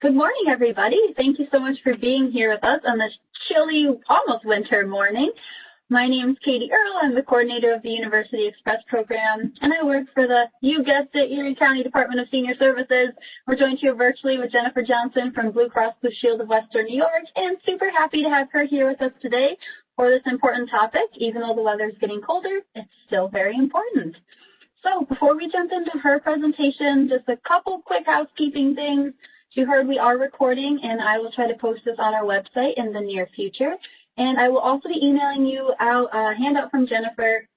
Good morning, everybody. Thank you so much for being here with us on this chilly, almost winter morning. My name is Katie Earle. I'm the coordinator of the University Express program, and I work for the, you guessed it, Erie County Department of Senior Services. We're joined here virtually with Jennifer Johnson from BlueCross BlueShield of Western New York, and super happy to have her here with us today for this important topic. Even though the weather's getting colder, it's still very important. So before we jump into her presentation, just a couple quick housekeeping things. You heard we are recording, and I will try to post this on our website in the near future. And I will also be emailing you out a handout from Jennifer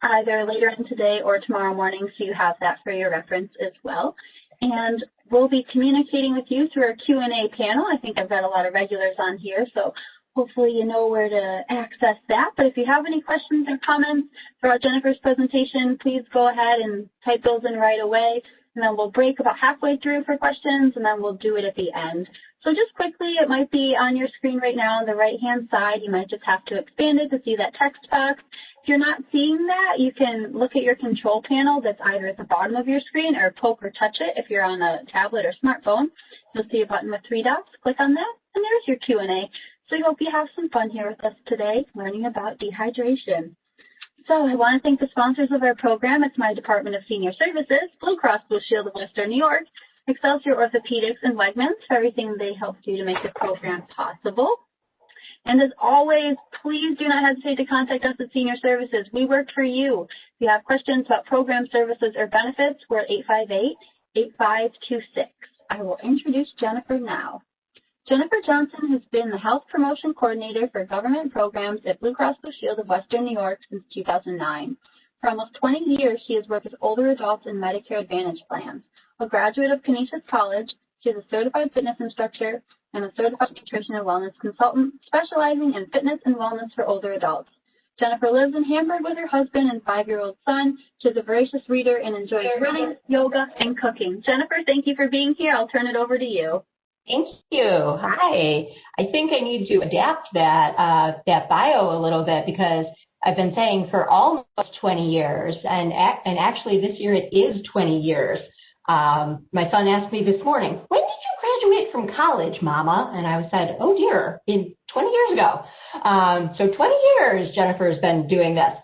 either later in today or tomorrow morning, so you have that for your reference as well. And we'll be communicating with you through our Q&A panel. I think I've got a lot of regulars on here, so hopefully you know where to access that. But if you have any questions or comments throughout Jennifer's presentation, please go ahead and type those in right away. And then we'll break about halfway through for questions, and then we'll do it at the end. So just quickly, it might be on your screen right now on the right-hand side. You might just have to expand it to see that text box. If you're not seeing that, you can look at your control panel that's either at the bottom of your screen or poke or touch it if you're on a tablet or smartphone. You'll see a button with 3 dots. Click on that, and there's your Q&A. So we hope you have some fun here with us today learning about dehydration. So I want to thank the sponsors of our program. It's my Department of Senior Services, BlueCross BlueShield of Western New York, Seltzer Orthopedics, and Wegmans for everything they helped do to make the program possible. And as always, please do not hesitate to contact us at Senior Services. We work for you. If you have questions about program services or benefits, we're at 858-8526. I will introduce Jennifer now. Jennifer Johnson has been the Health Promotion Coordinator for Government Programs at BlueCross BlueShield of Western New York since 2009. For almost 20 years, she has worked with older adults in Medicare Advantage plans. A graduate of Canisius College, she is a certified fitness instructor and a certified nutrition and wellness consultant, specializing in fitness and wellness for older adults. Jennifer lives in Hamburg with her husband and 5-year-old son. She is a voracious reader and enjoys running, yoga, and cooking. Jennifer, thank you for being here. I'll turn it over to you. Thank you. Hi. I think I need to adapt that bio a little bit because I've been saying for almost 20 years, and actually this year it is 20 years. My son asked me this morning, when did you graduate from college, Mama? And I said, oh dear, 20 years ago. So 20 years Jennifer has been doing this.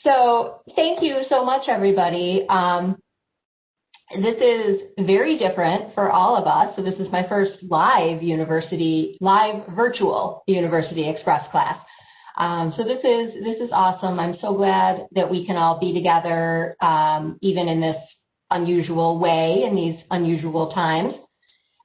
So thank you so much, everybody. This is very different for all of us. So this is my first live virtual University Express class. So this is awesome. I'm so glad that we can all be together, even in this unusual way, in these unusual times.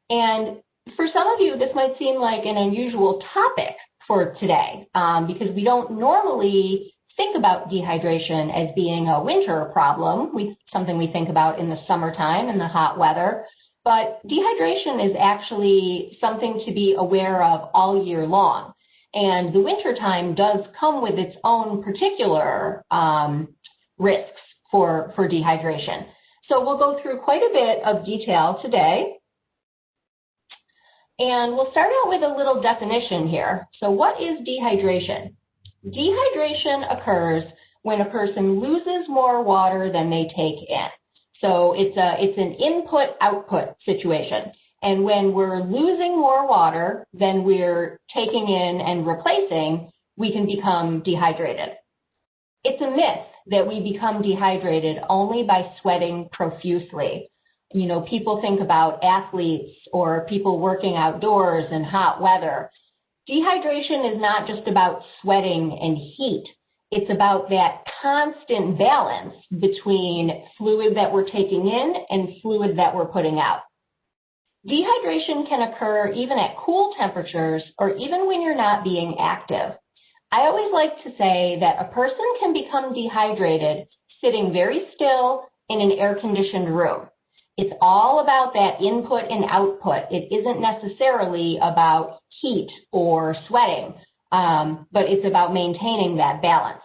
And for some of you, this might seem like an unusual topic for today, because we don't normally think about dehydration as being a winter problem, something we think about in the summertime in the hot weather, but dehydration is actually something to be aware of all year long. And the wintertime does come with its own particular risks for dehydration. So we'll go through quite a bit of detail today. And we'll start out with a little definition here. So what is dehydration? Dehydration occurs when a person loses more water than they take in. So it's an input-output situation. And when we're losing more water than we're taking in and replacing, we can become dehydrated. It's a myth that we become dehydrated only by sweating profusely. You know, people think about athletes or people working outdoors in hot weather. Dehydration is not just about sweating and heat. It's about that constant balance between fluid that we're taking in and fluid that we're putting out. Dehydration can occur even at cool temperatures or even when you're not being active. I always like to say that a person can become dehydrated sitting very still in an air-conditioned room. It's all about that input and output. It isn't necessarily about heat or sweating, but it's about maintaining that balance.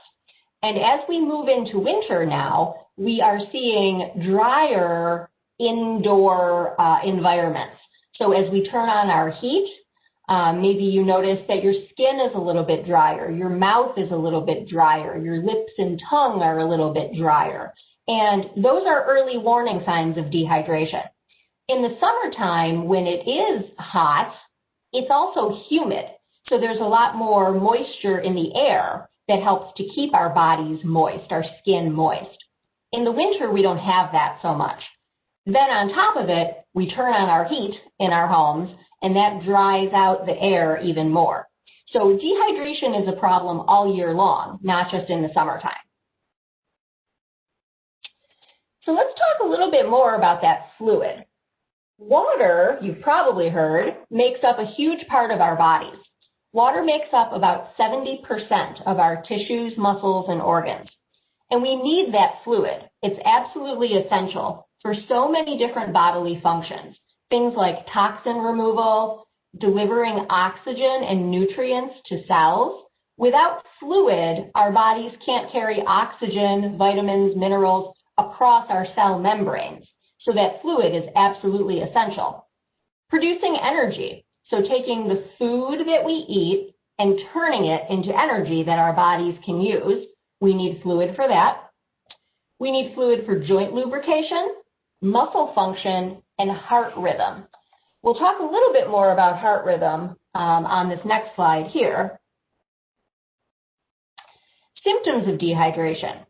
And as we move into winter now, we are seeing drier indoor environments. So as we turn on our heat, maybe you notice that your skin is a little bit drier, your mouth is a little bit drier, your lips and tongue are a little bit drier. And those are early warning signs of dehydration. In the summertime, when it is hot, it's also humid. So there's a lot more moisture in the air that helps to keep our bodies moist, our skin moist. In the winter, we don't have that so much. Then on top of it, we turn on our heat in our homes, and that dries out the air even more. So dehydration is a problem all year long, not just in the summertime. So let's talk a little bit more about that fluid. Water, you've probably heard, makes up a huge part of our bodies. Water makes up about 70% of our tissues, muscles, and organs. And we need that fluid. It's absolutely essential for so many different bodily functions. Things like toxin removal, delivering oxygen and nutrients to cells. Without fluid, our bodies can't carry oxygen, vitamins, minerals across our cell membranes. So that fluid is absolutely essential. Producing energy, so taking the food that we eat and turning it into energy that our bodies can use. We need fluid for that. We need fluid for joint lubrication, muscle function, and heart rhythm. We'll talk a little bit more about heart rhythm on this next slide here. Symptoms of dehydration.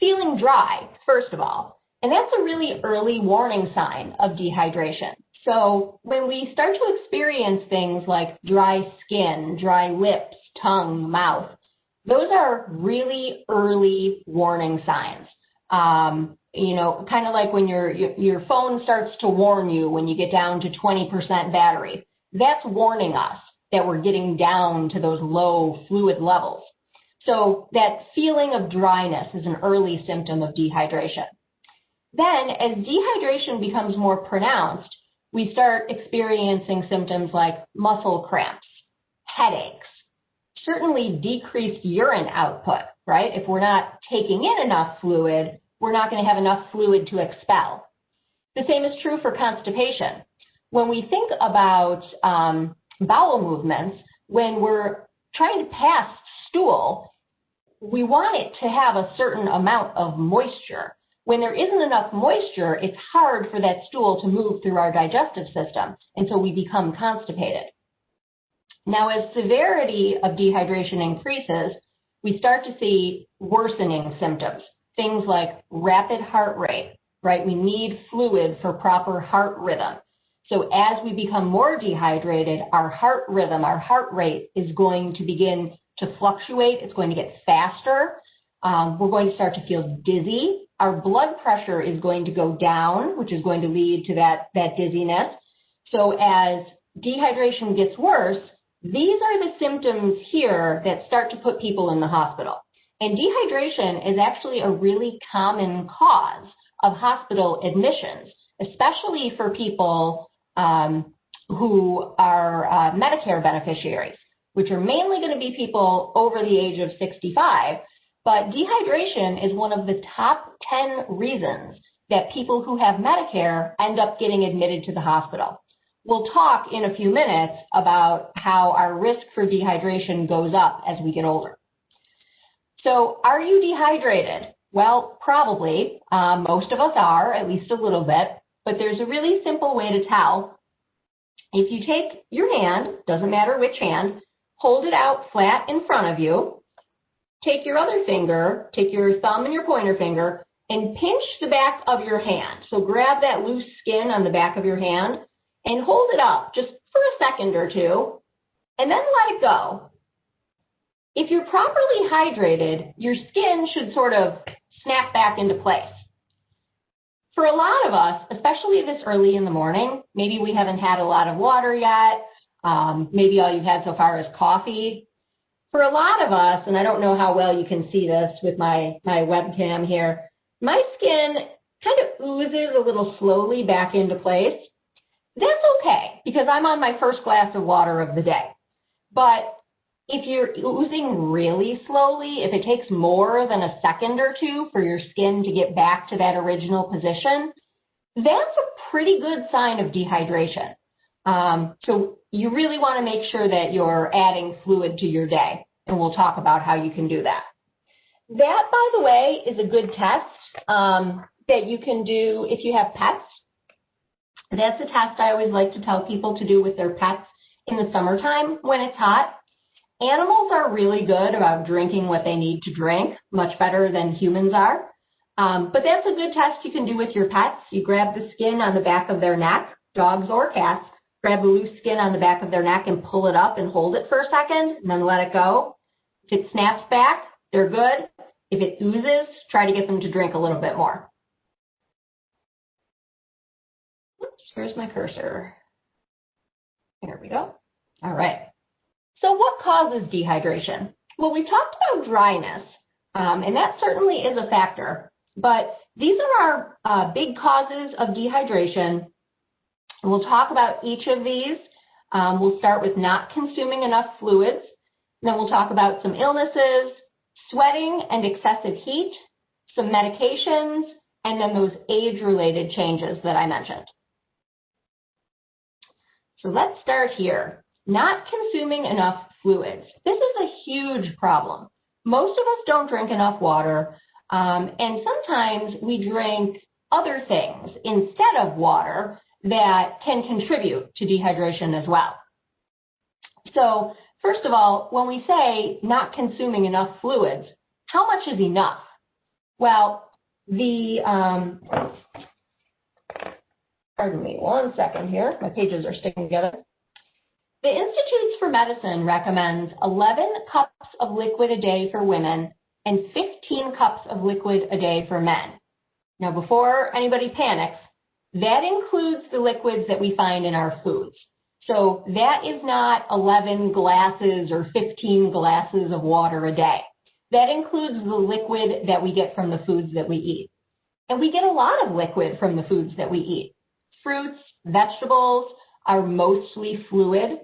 Feeling dry, first of all, and that's a really early warning sign of dehydration. So when we start to experience things like dry skin, dry lips, tongue, mouth, those are really early warning signs. You know, kind of like when your phone starts to warn you when you get down to 20% battery. That's warning us that we're getting down to those low fluid levels. So that feeling of dryness is an early symptom of dehydration. Then, as dehydration becomes more pronounced, we start experiencing symptoms like muscle cramps, headaches, certainly decreased urine output, right? If we're not taking in enough fluid, we're not going to have enough fluid to expel. The same is true for constipation. When we think about bowel movements, when we're trying to pass stool, we want it to have a certain amount of moisture. When there isn't enough moisture, it's hard for that stool to move through our digestive system, and so we become constipated. Now, as severity of dehydration increases, we start to see worsening symptoms, things like rapid heart rate, right? We need fluid for proper heart rhythm. So as we become more dehydrated, our heart rhythm, our heart rate is going to begin to fluctuate. It's going to get faster. We're going to start to feel dizzy. Our blood pressure is going to go down, which is going to lead to that dizziness. So as dehydration gets worse, these are the symptoms here that start to put people in the hospital. And dehydration is actually a really common cause of hospital admissions, especially for people who are Medicare beneficiaries, which are mainly going to be people over the age of 65. But dehydration is one of the top 10 reasons that people who have Medicare end up getting admitted to the hospital. We'll talk in a few minutes about how our risk for dehydration goes up as we get older. So are you dehydrated? Well, probably. Most of us are, at least a little bit. But there's a really simple way to tell. If you take your hand, doesn't matter which hand, hold it out flat in front of you. Take your other finger, take your thumb and your pointer finger, and pinch the back of your hand. So grab that loose skin on the back of your hand and hold it up just for a second or two, and then let it go. If you're properly hydrated, your skin should sort of snap back into place. For a lot of us, especially this early in the morning, maybe we haven't had a lot of water yet, maybe all you've had so far is coffee. For a lot of us, and I don't know how well you can see this with my webcam here, my skin kind of oozes a little slowly back into place. That's okay, because I'm on my first glass of water of the day. But if you're oozing really slowly, if it takes more than a second or two for your skin to get back to that original position, that's a pretty good sign of dehydration. So you really want to make sure that you're adding fluid to your day, and we'll talk about how you can do that. That, by the way, is a good test that you can do if you have pets. That's a test I always like to tell people to do with their pets in the summertime when it's hot. Animals are really good about drinking what they need to drink, much better than humans are. But that's a good test you can do with your pets. You grab the skin on the back of their neck, dogs or cats, grab the loose skin on the back of their neck and pull it up and hold it for a second and then let it go. If it snaps back, they're good. If it oozes, try to get them to drink a little bit more. Oops, where's my cursor? There we go. All right. So what causes dehydration? Well, we talked about dryness, and that certainly is a factor. But these are our big causes of dehydration. We'll talk about each of these. We'll start with not consuming enough fluids. Then we'll talk about some illnesses, sweating and excessive heat, some medications, and then those age-related changes that I mentioned. So let's start here. Not consuming enough fluids. This is a huge problem. Most of us don't drink enough water, and sometimes we drink other things instead of water that can contribute to dehydration as well. So first of all, when we say not consuming enough fluids, how much is enough? Well, pardon me one second here, my pages are sticking together. The Institutes for Medicine recommends 11 cups of liquid a day for women and 15 cups of liquid a day for men. Now, before anybody panics, that includes the liquids that we find in our foods. So that is not 11 glasses or 15 glasses of water a day. That includes the liquid that we get from the foods that we eat. And we get a lot of liquid from the foods that we eat. Fruits, vegetables are mostly fluid.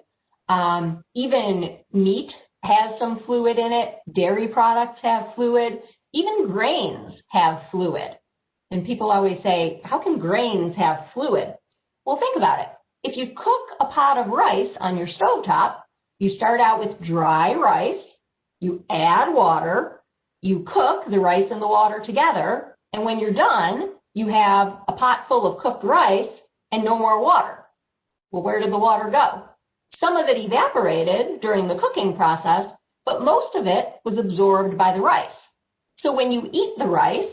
Even meat has some fluid in it. Dairy products have fluid. Even grains have fluid. And people always say, how can grains have fluid? Well, think about it. If you cook a pot of rice on your stovetop, you start out with dry rice, you add water, you cook the rice and the water together, and when you're done, you have a pot full of cooked rice and no more water. Well, where did the water go? Some of it evaporated during the cooking process, but most of it was absorbed by the rice. So when you eat the rice,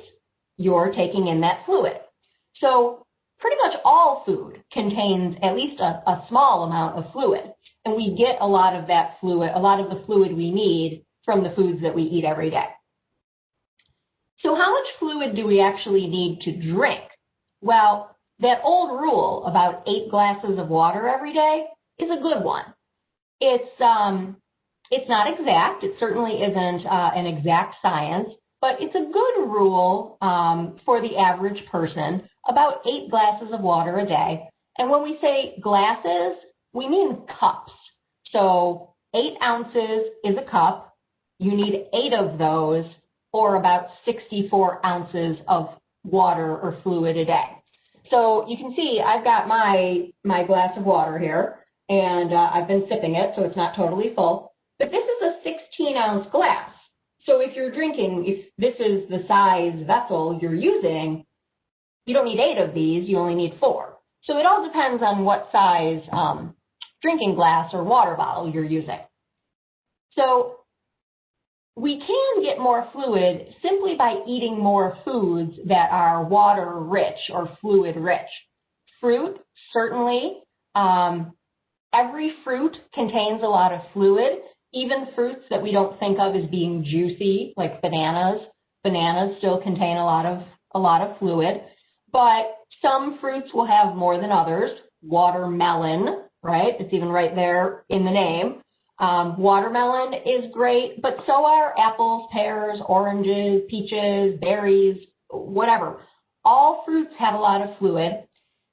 you're taking in that fluid. So pretty much all food contains at least a small amount of fluid, and we get a lot of that fluid, a lot of the fluid we need from the foods that we eat every day. So how much fluid do we actually need to drink? Well, that old rule about 8 glasses of water every day is a good one. It's not exact. It certainly isn't an exact science, but it's a good rule for the average person, about 8 glasses of water a day. And when we say glasses, we mean cups. So 8 ounces is a cup. You need 8 of those, or about 64 ounces of water or fluid a day. So you can see I've got my glass of water here, and I've been sipping it, so it's not totally full. But this is a 16-ounce glass. So if you're drinking, if this is the size vessel you're using, you don't need 8 of these, you only need 4. So it all depends on what size drinking glass or water bottle you're using. So we can get more fluid simply by eating more foods that are water-rich or fluid-rich. Fruit, certainly. Every fruit contains a lot of fluid, even fruits that we don't think of as being juicy, like bananas. Bananas still contain a lot of fluid, but some fruits will have more than others. Watermelon, right? It's even right there in the name. Watermelon is great, but so are apples, pears, oranges, peaches, berries, whatever. All fruits have a lot of fluid.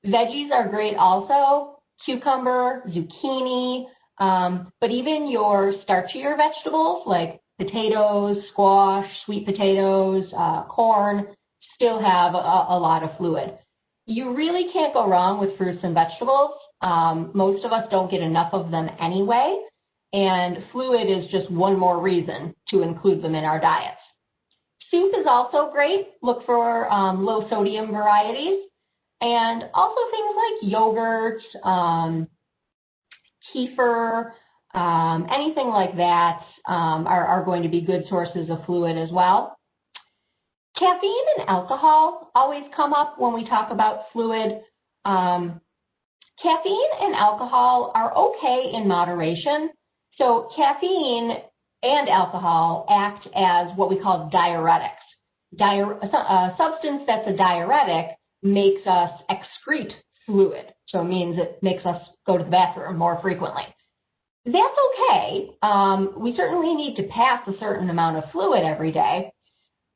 Veggies are great also. Cucumber, zucchini, but even your starchier vegetables like potatoes, squash, sweet potatoes, corn still have a lot of fluid. You really can't go wrong with fruits and vegetables. Most of us don't get enough of them anyway, and fluid is just one more reason to include them in our diets. Soup is also great. Look for low sodium varieties. And also things like yogurt, kefir, anything like that are going to be good sources of fluid as well. Caffeine and alcohol always come up when we talk about fluid. Caffeine and alcohol are okay in moderation. So caffeine and alcohol act as what we call diuretics. A substance that's a diuretic makes us excrete fluid. So it means it makes us go to the bathroom more frequently. That's okay. We certainly need to pass a certain amount of fluid every day.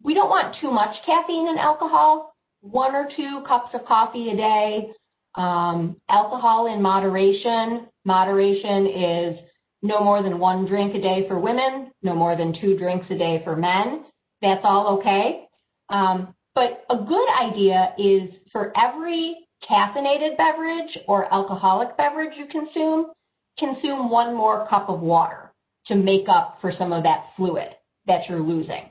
We don't want too much caffeine and alcohol, 1 or 2 cups of coffee a day. Alcohol in moderation. Moderation is no more than 1 drink a day for women, no more than 2 drinks a day for men. That's all okay. But a good idea is for every caffeinated beverage or alcoholic beverage you consume 1 more cup of water to make up for some of that fluid that you're losing.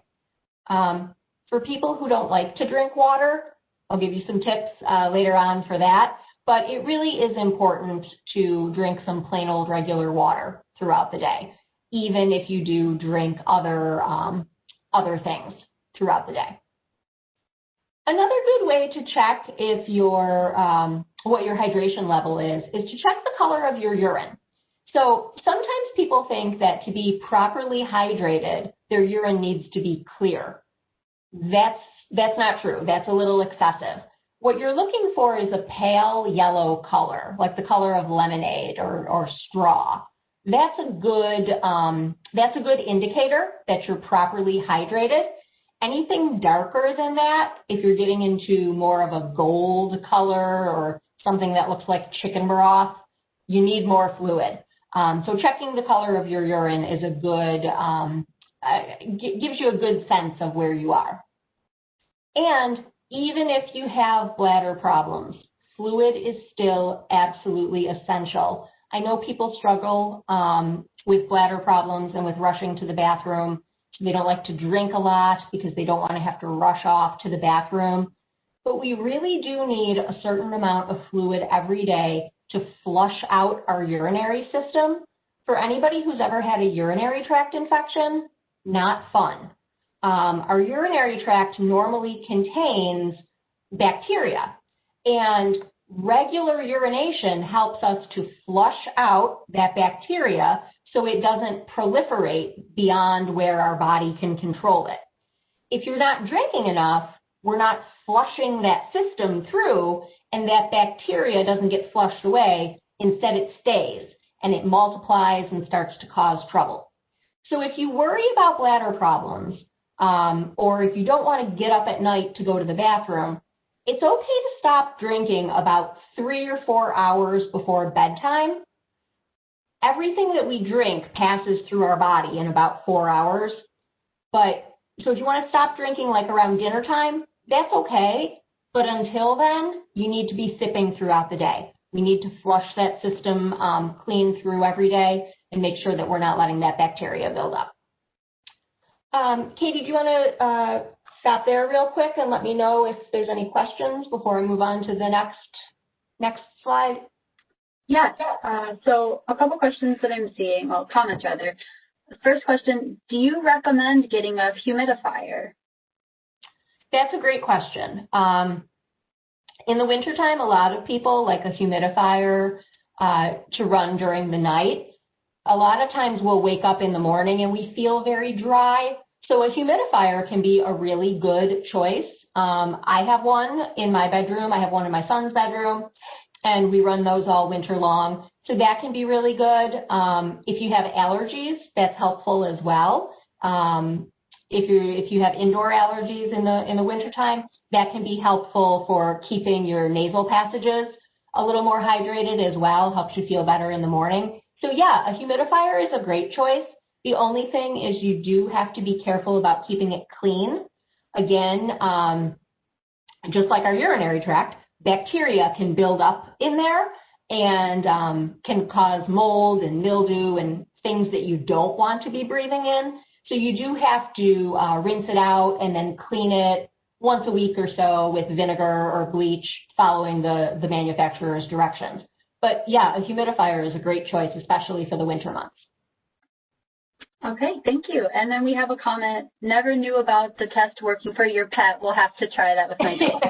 For people who don't like to drink water, I'll give you some tips later on for that, but it really is important to drink some plain old regular water throughout the day, even if you do drink other things throughout the day. Another good way to check if what your hydration level is to check the color of your urine. So sometimes people think that to be properly hydrated, their urine needs to be clear. That's not true. That's a little excessive. What you're looking for is a pale yellow color, like the color of lemonade or straw. That's a good indicator that you're properly hydrated. Anything darker than that, if you're getting into more of a gold color or something that looks like chicken broth, you need more fluid. So checking the color of your urine is a good, gives you a good sense of where you are. And even if you have bladder problems, fluid is still absolutely essential. I know people struggle with bladder problems and with rushing to the bathroom. They don't like to drink a lot because they don't want to have to rush off to the bathroom. But we really do need a certain amount of fluid every day to flush out our urinary system. For anybody who's ever had a urinary tract infection, not fun. Our urinary tract normally contains bacteria, and regular urination helps us to flush out that bacteria so it doesn't proliferate beyond where our body can control it. If you're not drinking enough, we're not flushing that system through, and that bacteria doesn't get flushed away. Instead, it stays, and it multiplies and starts to cause trouble. So if you worry about bladder problems, or if you don't want to get up at night to go to the bathroom, it's okay to stop drinking about 3 or 4 hours before bedtime. Everything that we drink passes through our body in about 4 hours. So if you want to stop drinking like around dinner time, that's okay. But until then, you need to be sipping throughout the day. We need to flush that system clean through every day and make sure that we're not letting that bacteria build up. Katie, do you want to stop there real quick and let me know if there's any questions before I move on to the next slide? Yeah, so a couple questions that I'm seeing, well, comments rather. The first question, do you recommend getting a humidifier? That's a great question. In the wintertime, a lot of people like a humidifier to run during the night. A lot of times we'll wake up in the morning and we feel very dry. So a humidifier can be a really good choice. I have one in my bedroom. I have one in my son's bedroom, and we run those all winter long. So that can be really good. If you have allergies, that's helpful as well. If you have indoor allergies in the wintertime, that can be helpful for keeping your nasal passages a little more hydrated as well, helps you feel better in the morning. So yeah, a humidifier is a great choice. The only thing is you do have to be careful about keeping it clean. Again, just like our urinary tract, bacteria can build up in there and can cause mold and mildew and things that you don't want to be breathing in. So you do have to rinse it out and then clean it once a week or so with vinegar or bleach, following the manufacturer's directions. But yeah, a humidifier is a great choice, especially for the winter months. Okay, thank you. And then we have a comment, never knew about the test working for your pet. We'll have to try that with my dog.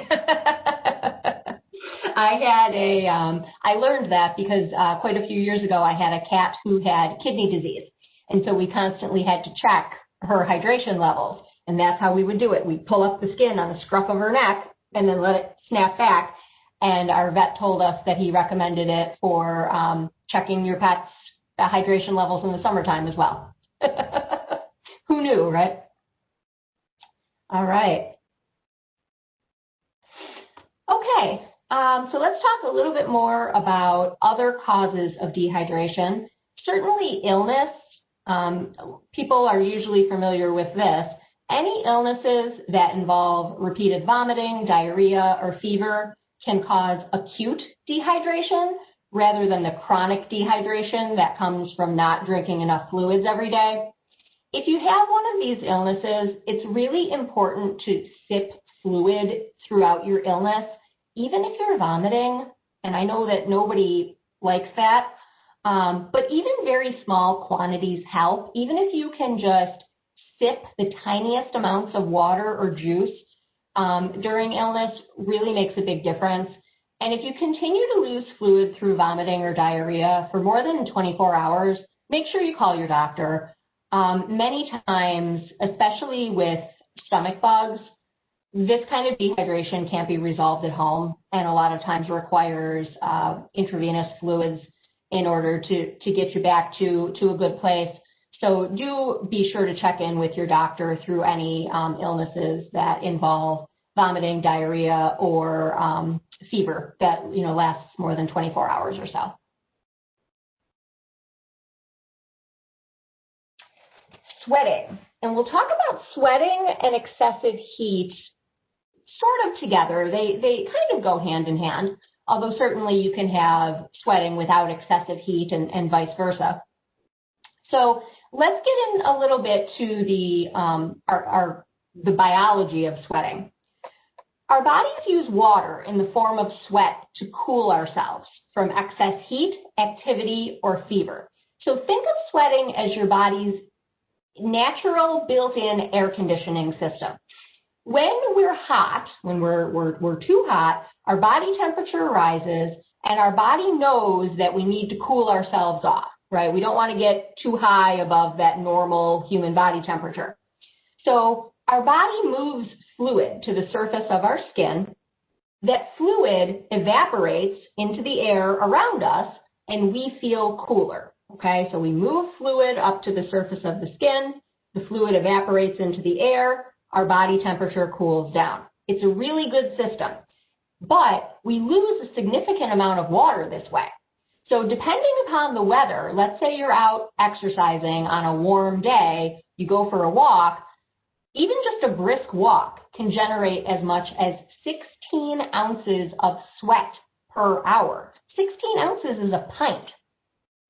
I learned that because quite a few years ago I had a cat who had kidney disease. And so we constantly had to check her hydration levels. And that's how we would do it. We'd pull up the skin on the scruff of her neck and then let it snap back. And our vet told us that he recommended it for checking your pet's hydration levels in the summertime as well. Who knew, right? All right. Okay, so let's talk a little bit more about other causes of dehydration. Certainly illness, people are usually familiar with this. Any illnesses that involve repeated vomiting, diarrhea, or fever can cause acute dehydration rather than the chronic dehydration that comes from not drinking enough fluids every day. If you have one of these illnesses, it's really important to sip fluid throughout your illness, even if you're vomiting, and I know that nobody likes that, but even very small quantities help. Even if you can just sip the tiniest amounts of water or juice during illness really makes a big difference. And if you continue to lose fluid through vomiting or diarrhea for more than 24 hours, make sure you call your doctor. Many times, especially with stomach bugs, this kind of dehydration can't be resolved at home and a lot of times requires intravenous fluids in order to get you back to a good place. So do be sure to check in with your doctor through any illnesses that involve vomiting, diarrhea, or fever that lasts more than 24 hours or so. Sweating. And we'll talk about sweating and excessive heat sort of together. They kind of go hand in hand, although certainly you can have sweating without excessive heat and vice versa. So let's get in a little bit to the biology of sweating. Our bodies use water in the form of sweat to cool ourselves from excess heat, activity, or fever. So think of sweating as your body's natural built-in air conditioning system. When we're hot, when we're too hot, our body temperature rises and our body knows that we need to cool ourselves off, right? We don't want to get too high above that normal human body temperature. So our body moves fluid to the surface of our skin. That fluid evaporates into the air around us and we feel cooler. Okay, so we move fluid up to the surface of the skin, the fluid evaporates into the air, our body temperature cools down. It's a really good system, but we lose a significant amount of water this way. So depending upon the weather, let's say you're out exercising on a warm day, you go for a walk, even just a brisk walk can generate as much as 16 ounces of sweat per hour. 16 ounces is a pint.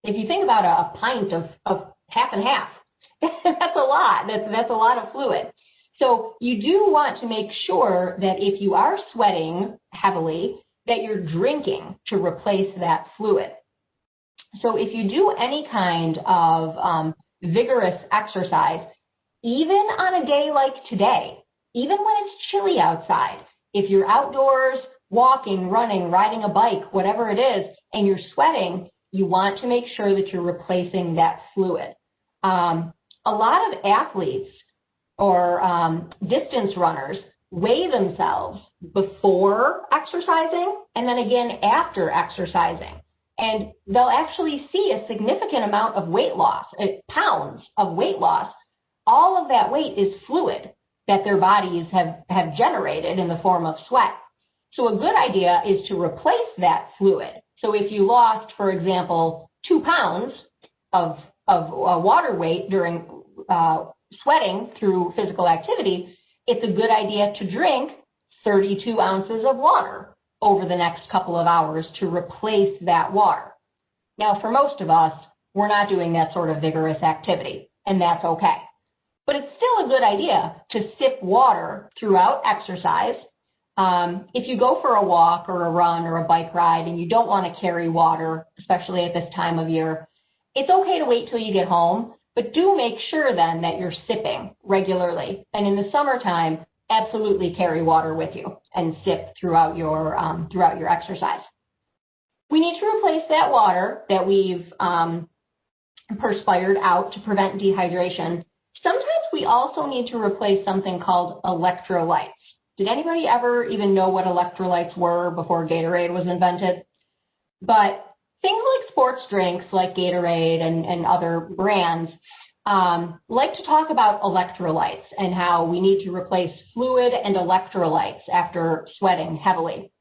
If you think about a pint of half and half, that's a lot. That's a lot of fluid. So you do want to make sure that if you are sweating heavily, that you're drinking to replace that fluid. So if you do any kind of vigorous exercise, even on a day like today, even when it's chilly outside, if you're outdoors walking, running, riding a bike, whatever it is, and you're sweating, you want to make sure that you're replacing that fluid. A lot of athletes or distance runners weigh themselves before exercising and then again after exercising. And they'll actually see a significant amount of weight loss, pounds of weight loss. All of that weight is fluid that their bodies have generated in the form of sweat. So a good idea is to replace that fluid. So if you lost, for example, 2 pounds of water weight during sweating through physical activity, it's a good idea to drink 32 ounces of water over the next couple of hours to replace that water. Now, for most of us, we're not doing that sort of vigorous activity, and that's okay. But it's still a good idea to sip water throughout exercise. If you go for a walk or a run or a bike ride and you don't want to carry water, especially at this time of year, it's okay to wait till you get home, but do make sure then that you're sipping regularly. And in the summertime, absolutely carry water with you and sip throughout your exercise. We need to replace that water that we've perspired out to prevent dehydration. Sometimes we also need to replace something called electrolytes. Did anybody ever even know what electrolytes were before Gatorade was invented? But things like sports drinks like Gatorade and other brands like to talk about electrolytes and how we need to replace fluid and electrolytes after sweating heavily.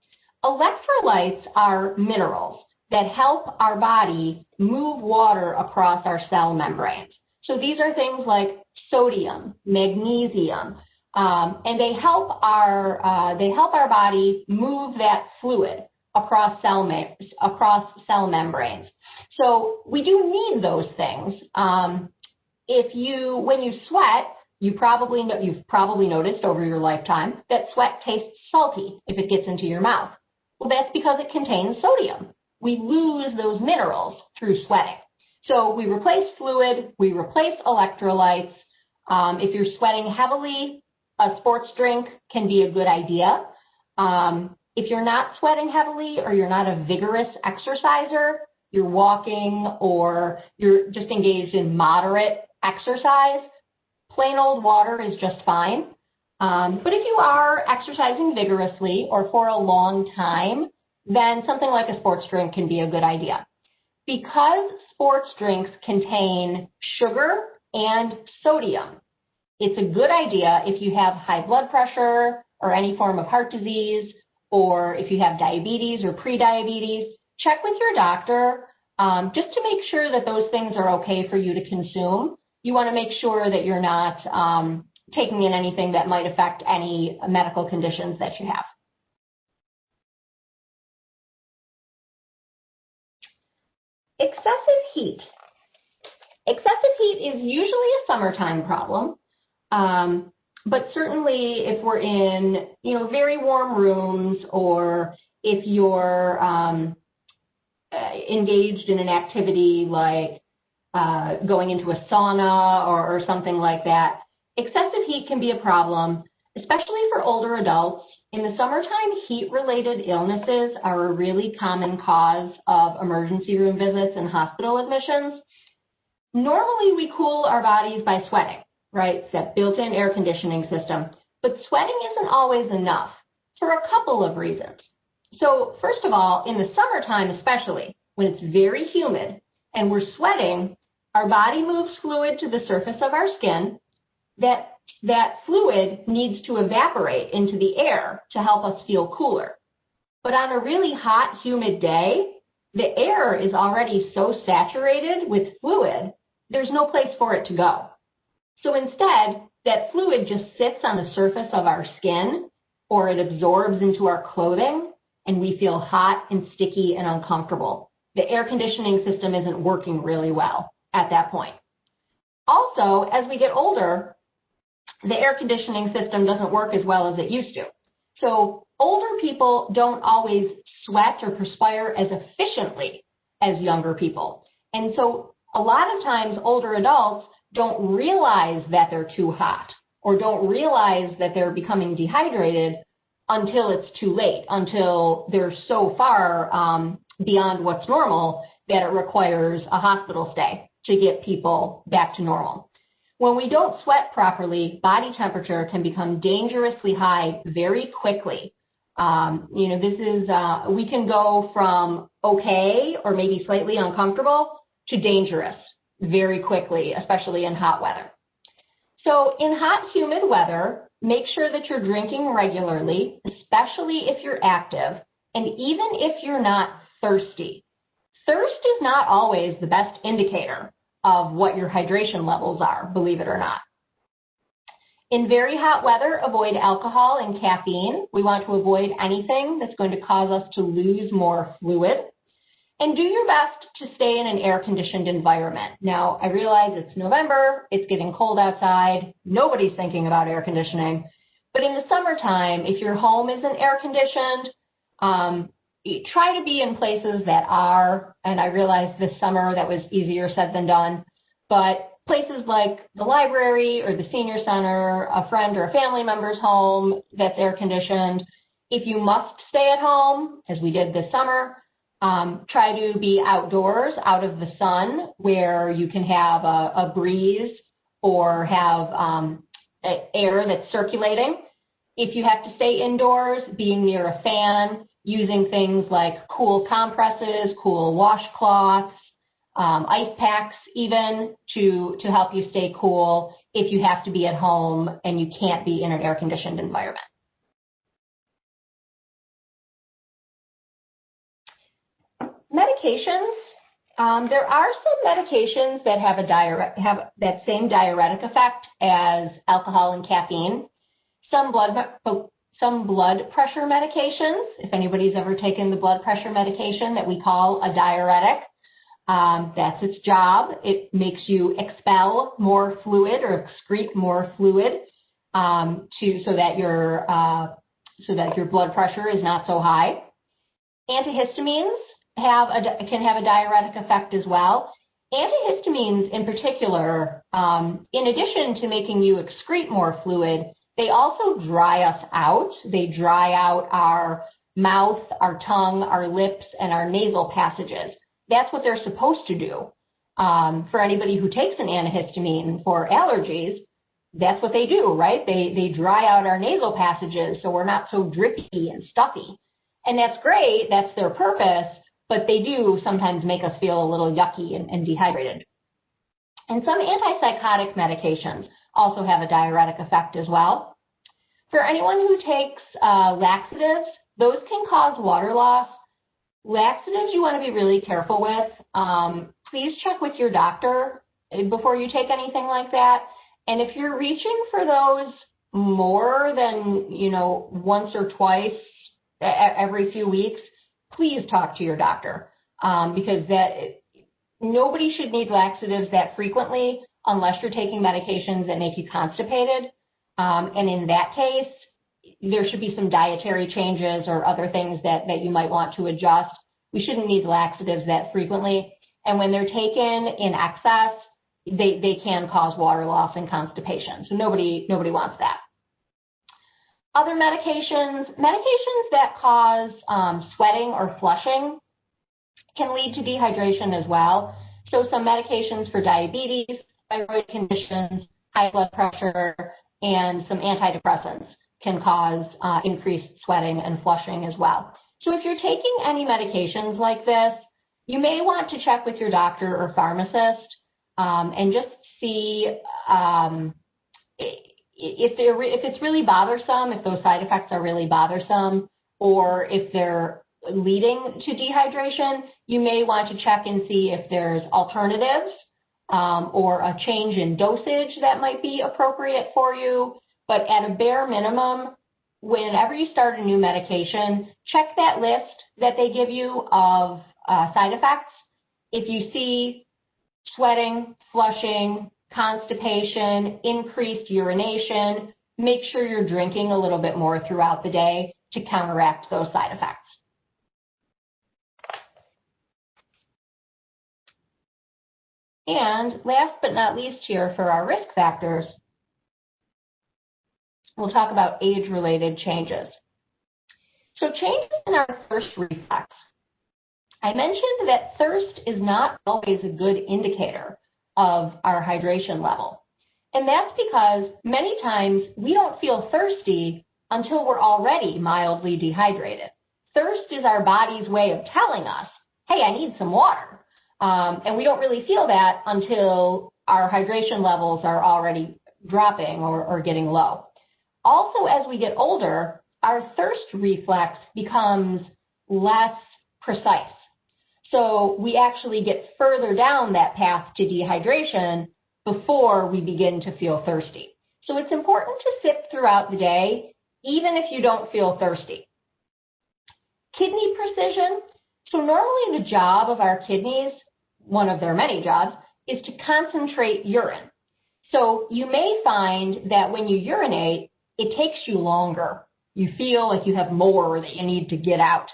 Electrolytes are minerals that help our body move water across our cell membranes. So these are things like sodium, magnesium, and they help our body move that fluid across cell membranes. So we do need those things. When you sweat, you've probably noticed over your lifetime that sweat tastes salty if it gets into your mouth. Well, that's because it contains sodium. We lose those minerals through sweating. So we replace fluid, we replace electrolytes. If you're sweating heavily, a sports drink can be a good idea. If you're not sweating heavily or you're not a vigorous exerciser, you're walking or you're just engaged in moderate exercise, plain old water is just fine. But if you are exercising vigorously or for a long time, then something like a sports drink can be a good idea. Because sports drinks contain sugar and sodium, it's a good idea if you have high blood pressure or any form of heart disease, or if you have diabetes or prediabetes, check with your doctor just to make sure that those things are okay for you to consume. You want to make sure that you're not taking in anything that might affect any medical conditions that you have. Excessive heat. Excessive heat is usually a summertime problem, but certainly if we're in, very warm rooms, or if you're engaged in an activity like going into a sauna or something like that, excessive heat can be a problem, especially for older adults. In the summertime, heat-related illnesses are a really common cause of emergency room visits and hospital admissions. Normally, we cool our bodies by sweating, right? It's that built-in air conditioning system. But sweating isn't always enough for a couple of reasons. So first of all, in the summertime especially, when it's very humid and we're sweating, our body moves fluid to the surface of our skin. That fluid needs to evaporate into the air to help us feel cooler. But on a really hot, humid day, the air is already so saturated with fluid, there's no place for it to go. So instead, that fluid just sits on the surface of our skin, or it absorbs into our clothing, and we feel hot and sticky and uncomfortable. The air conditioning system isn't working really well at that point. Also, as we get older, the air conditioning system doesn't work as well as it used to. So older people don't always sweat or perspire as efficiently as younger people. And so a lot of times older adults don't realize that they're too hot or don't realize that they're becoming dehydrated until it's too late, until they're so far beyond what's normal that it requires a hospital stay to get people back to normal. When we don't sweat properly, body temperature can become dangerously high very quickly. We can go from okay or maybe slightly uncomfortable to dangerous very quickly, especially in hot weather. So in hot, humid weather, make sure that you're drinking regularly, especially if you're active, and even if you're not thirsty. Thirst is not always the best indicator of what your hydration levels are, believe it or not. In very hot weather, avoid alcohol and caffeine. We want to avoid anything that's going to cause us to lose more fluid. And do your best to stay in an air-conditioned environment. Now, I realize it's November, it's getting cold outside, nobody's thinking about air conditioning, but in the summertime, if your home isn't air-conditioned, try to be in places that are, and I realize this summer that was easier said than done, but places like the library or the senior center, a friend or a family member's home that's air-conditioned. If you must stay at home, as we did this summer, try to be outdoors, out of the sun, where you can have a breeze or have air that's circulating. If you have to stay indoors, being near a fan, using things like cool compresses, cool washcloths, ice packs even to help you stay cool if you have to be at home and you can't be in an air-conditioned environment. Medications. There are some medications that have that same diuretic effect as alcohol and caffeine. Some blood pressure medications, if anybody's ever taken the blood pressure medication that we call a diuretic, that's its job. It makes you expel more fluid or excrete more fluid so that your blood pressure is not so high. Antihistamines can have a diuretic effect as well. Antihistamines in particular, in addition to making you excrete more fluid, they also dry us out. They dry out our mouth, our tongue, our lips, and our nasal passages. That's what they're supposed to do. For anybody who takes an antihistamine for allergies, that's what they do, right? They dry out our nasal passages so we're not so drippy and stuffy. And that's great, that's their purpose, but they do sometimes make us feel a little yucky and dehydrated. And some antipsychotic medications also have a diuretic effect as well. For anyone who takes laxatives, those can cause water loss. Laxatives you want to be really careful with. Please check with your doctor before you take anything like that. And if you're reaching for those more than, once or twice every few weeks, please talk to your doctor because nobody should need laxatives that frequently unless you're taking medications that make you constipated. And in that case, there should be some dietary changes or other things that you might want to adjust. We shouldn't need laxatives that frequently. And when they're taken in excess, they can cause water loss and constipation. So nobody wants that. Other medications that cause sweating or flushing can lead to dehydration as well. So some medications for diabetes, thyroid conditions, high blood pressure, and some antidepressants can cause increased sweating and flushing as well. So if you're taking any medications like this, you may want to check with your doctor or pharmacist and just see if it's really bothersome, if those side effects are really bothersome, or if they're leading to dehydration, you may want to check and see if there's alternatives or a change in dosage that might be appropriate for you. But at a bare minimum, whenever you start a new medication, check that list that they give you of side effects. If you see sweating, flushing, constipation, increased urination, make sure you're drinking a little bit more throughout the day to counteract those side effects. And last but not least here for our risk factors, we'll talk about age-related changes. So changes in our thirst reflex. I mentioned that thirst is not always a good indicator of our hydration level. And that's because many times we don't feel thirsty until we're already mildly dehydrated. Thirst is our body's way of telling us, hey, I need some water. And we don't really feel that until our hydration levels are already dropping or getting low. Also, as we get older, our thirst reflex becomes less precise. So we actually get further down that path to dehydration before we begin to feel thirsty. So it's important to sip throughout the day, even if you don't feel thirsty. Kidney precision. So normally the job of our kidneys, one of their many jobs, is to concentrate urine. So you may find that when you urinate, it takes you longer. You feel like you have more that you need to get out.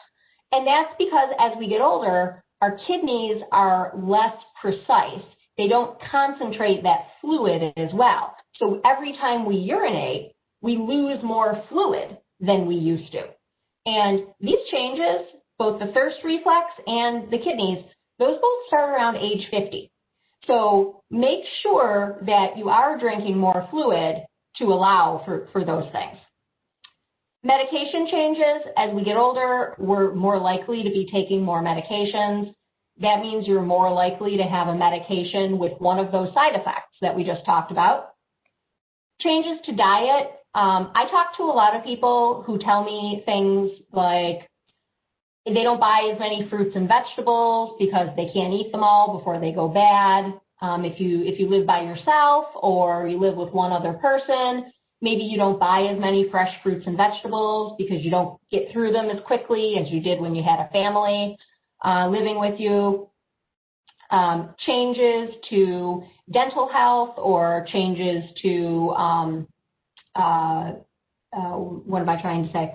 And that's because as we get older, our kidneys are less precise. They don't concentrate that fluid as well. So every time we urinate, we lose more fluid than we used to. And these changes, both the thirst reflex and the kidneys, those both start around age 50. So make sure that you are drinking more fluid to allow for those things. Medication changes. As we get older, we're more likely to be taking more medications. That means you're more likely to have a medication with one of those side effects that we just talked about. Changes to diet. I talk to a lot of people who tell me things like they don't buy as many fruits and vegetables because they can't eat them all before they go bad. If you live by yourself or you live with one other person, maybe you don't buy as many fresh fruits and vegetables because you don't get through them as quickly as you did when you had a family living with you. Changes to dental health or changes to, what am I trying to say?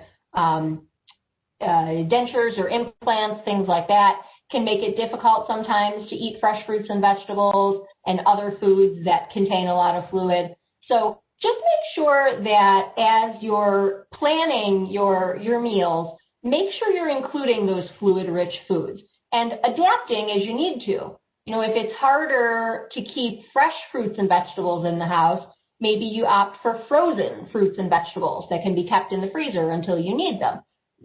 Dentures or implants, things like that, can make it difficult sometimes to eat fresh fruits and vegetables and other foods that contain a lot of fluid. So just make sure that as you're planning your meals, make sure you're including those fluid-rich foods and adapting as you need to. You know, if it's harder to keep fresh fruits and vegetables in the house, maybe you opt for frozen fruits and vegetables that can be kept in the freezer until you need them.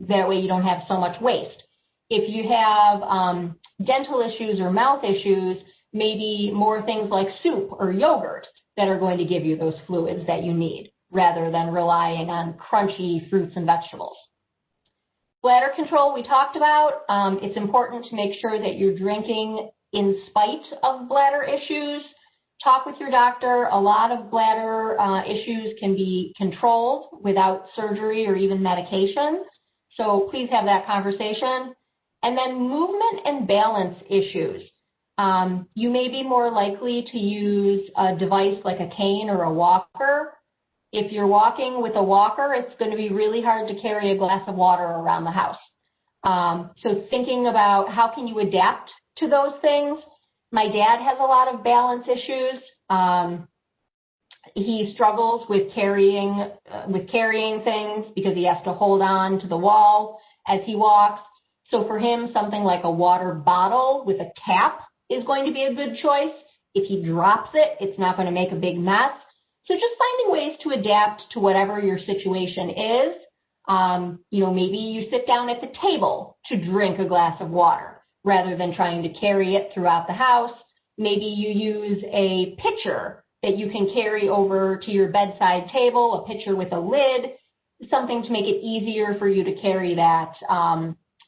That way you don't have so much waste. If you have dental issues or mouth issues, maybe more things like soup or yogurt that are going to give you those fluids that you need, rather than relying on crunchy fruits and vegetables. Bladder control we talked about. It's important to make sure that you're drinking in spite of bladder issues. Talk with your doctor. A lot of bladder issues can be controlled without surgery or even medication. So please have that conversation. And then movement and balance issues. You may be more likely to use a device like a cane or a walker. If you're walking with a walker, it's going to be really hard to carry a glass of water around the house. So thinking about how can you adapt to those things. My dad has a lot of balance issues. He struggles with carrying things because he has to hold on to the wall as he walks. So for him, something like a water bottle with a cap is going to be a good choice. If he drops it, it's not going to make a big mess. So just finding ways to adapt to whatever your situation is. You know, maybe you sit down at the table to drink a glass of water rather than trying to carry it throughout the house. Maybe you use a pitcher that you can carry over to your bedside table, a pitcher with a lid, something to make it easier for you to carry that,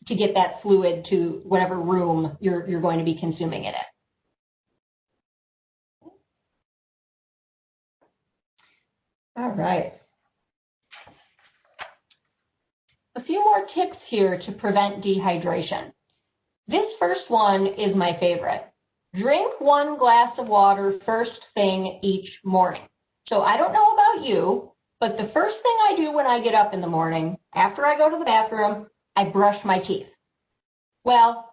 to get that fluid to whatever room you're going to be consuming it in. All right. A few more tips here to prevent dehydration. This first one is my favorite. Drink 1 glass of water first thing each morning. So I don't know about you, but the first thing I do when I get up in the morning, after I go to the bathroom, I brush my teeth. Well,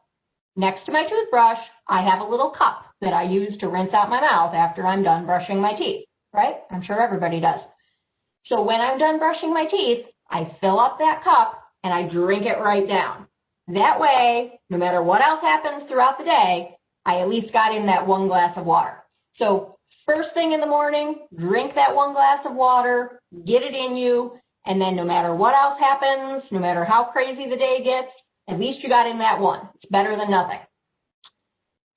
next to my toothbrush, I have a little cup that I use to rinse out my mouth after I'm done brushing my teeth, right? I'm sure everybody does. So when I'm done brushing my teeth, I fill up that cup and I drink it right down. That way, no matter what else happens throughout the day, I at least got in that 1 glass of water. So first thing in the morning, drink that 1 glass of water, get it in you, and then no matter what else happens, no matter how crazy the day gets, at least you got in that 1. It's better than nothing.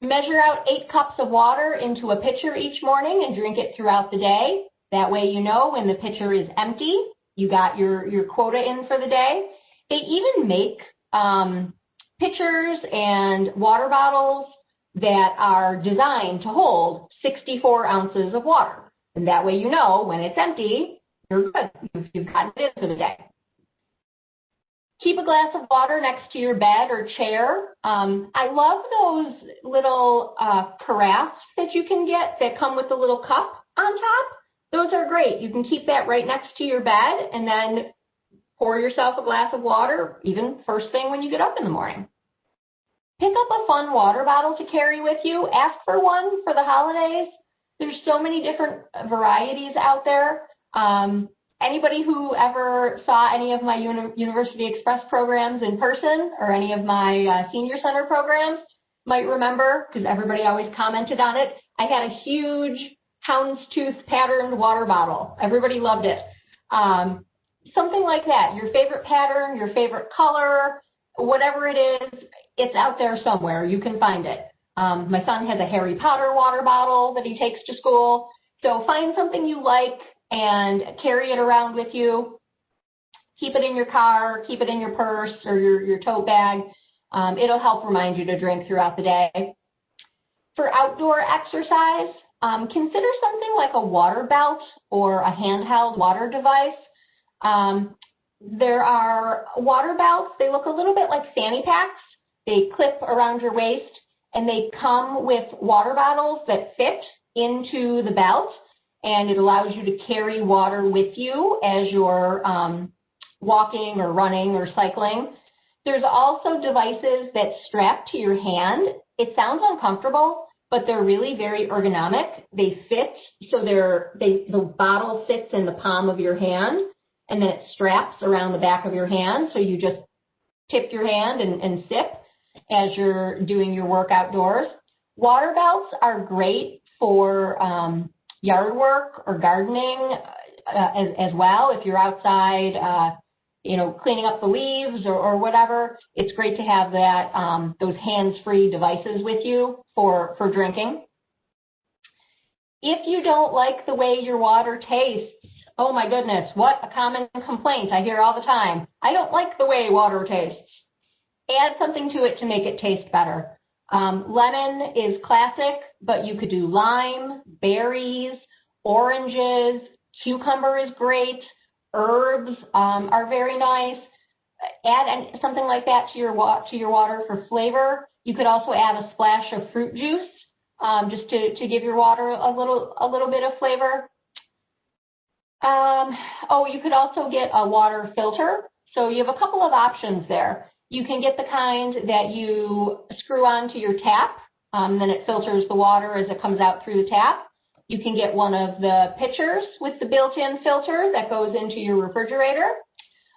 Measure out 8 cups of water into a pitcher each morning and drink it throughout the day. That way you know when the pitcher is empty, you got your quota in for the day. They even make pitchers and water bottles that are designed to hold 64 ounces of water. And that way you know when it's empty, you're good. You've gotten it in for the day. Keep a glass of water next to your bed or chair. I love those little carafes that you can get that come with a little cup on top. Those are great. You can keep that right next to your bed and then pour yourself a glass of water, even first thing when you get up in the morning. Pick up a fun water bottle to carry with you. Ask for one for the holidays. There's so many different varieties out there. Anybody who ever saw any of my University Express programs in person or any of my Senior Center programs might remember, because everybody always commented on it, I had a huge houndstooth patterned water bottle. Everybody loved it. Something like that, your favorite pattern, your favorite color, whatever it is, it's out there somewhere. You can find it. My son has a Harry Potter water bottle that he takes to school. So find something you like and carry it around with you. Keep it in your car, keep it in your purse or your tote bag. It'll help remind you to drink throughout the day. For outdoor exercise, consider something like a water belt or a handheld water device. There are water belts. They look a little bit like fanny packs. They clip around your waist, and they come with water bottles that fit into the belt, and it allows you to carry water with you as you're walking or running or cycling. There's also devices that strap to your hand. It sounds uncomfortable, but they're really very ergonomic. They fit, so the bottle fits in the palm of your hand, and then it straps around the back of your hand, so you just tip your hand and sip as you're doing your work outdoors. Water belts are great for yard work or gardening as well. If you're outside, cleaning up the leaves or whatever, it's great to have that those hands-free devices with you for drinking. If you don't like the way your water tastes, oh my goodness, what a common complaint I hear all the time. I don't like the way water tastes. Add something to it to make it taste better. Lemon is classic, but you could do lime, berries, oranges, cucumber is great, herbs are very nice. Add something like that to your water for flavor. You could also add a splash of fruit juice just to give your water a little bit of flavor. You could also get a water filter. So you have a couple of options there. You can get the kind that you screw onto your tap, then it filters the water as it comes out through the tap. You can get one of the pitchers with the built-in filter that goes into your refrigerator.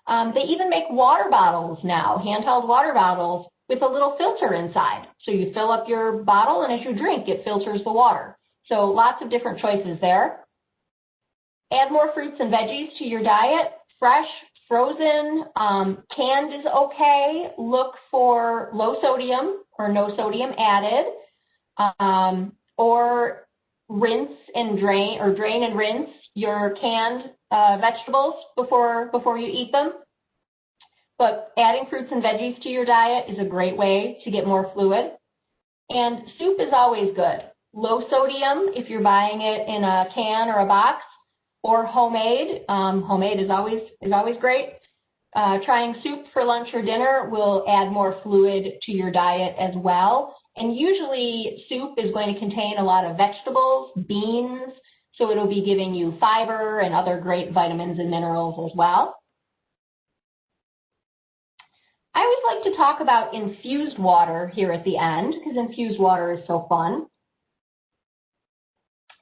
They even make water bottles now, handheld water bottles with a little filter inside. So you fill up your bottle, and as you drink, it filters the water. So lots of different choices there. Add more fruits and veggies to your diet, fresh, frozen, canned is okay. Look for low sodium or no sodium added, or rinse and drain, or drain and rinse your canned vegetables before you eat them. But adding fruits and veggies to your diet is a great way to get more fluid. And soup is always good. Low sodium if you're buying it in a can or a box, or homemade. Homemade is always great. Trying soup for lunch or dinner will add more fluid to your diet as well. And usually soup is going to contain a lot of vegetables, beans, so it'll be giving you fiber and other great vitamins and minerals as well. I always like to talk about infused water here at the end because infused water is so fun.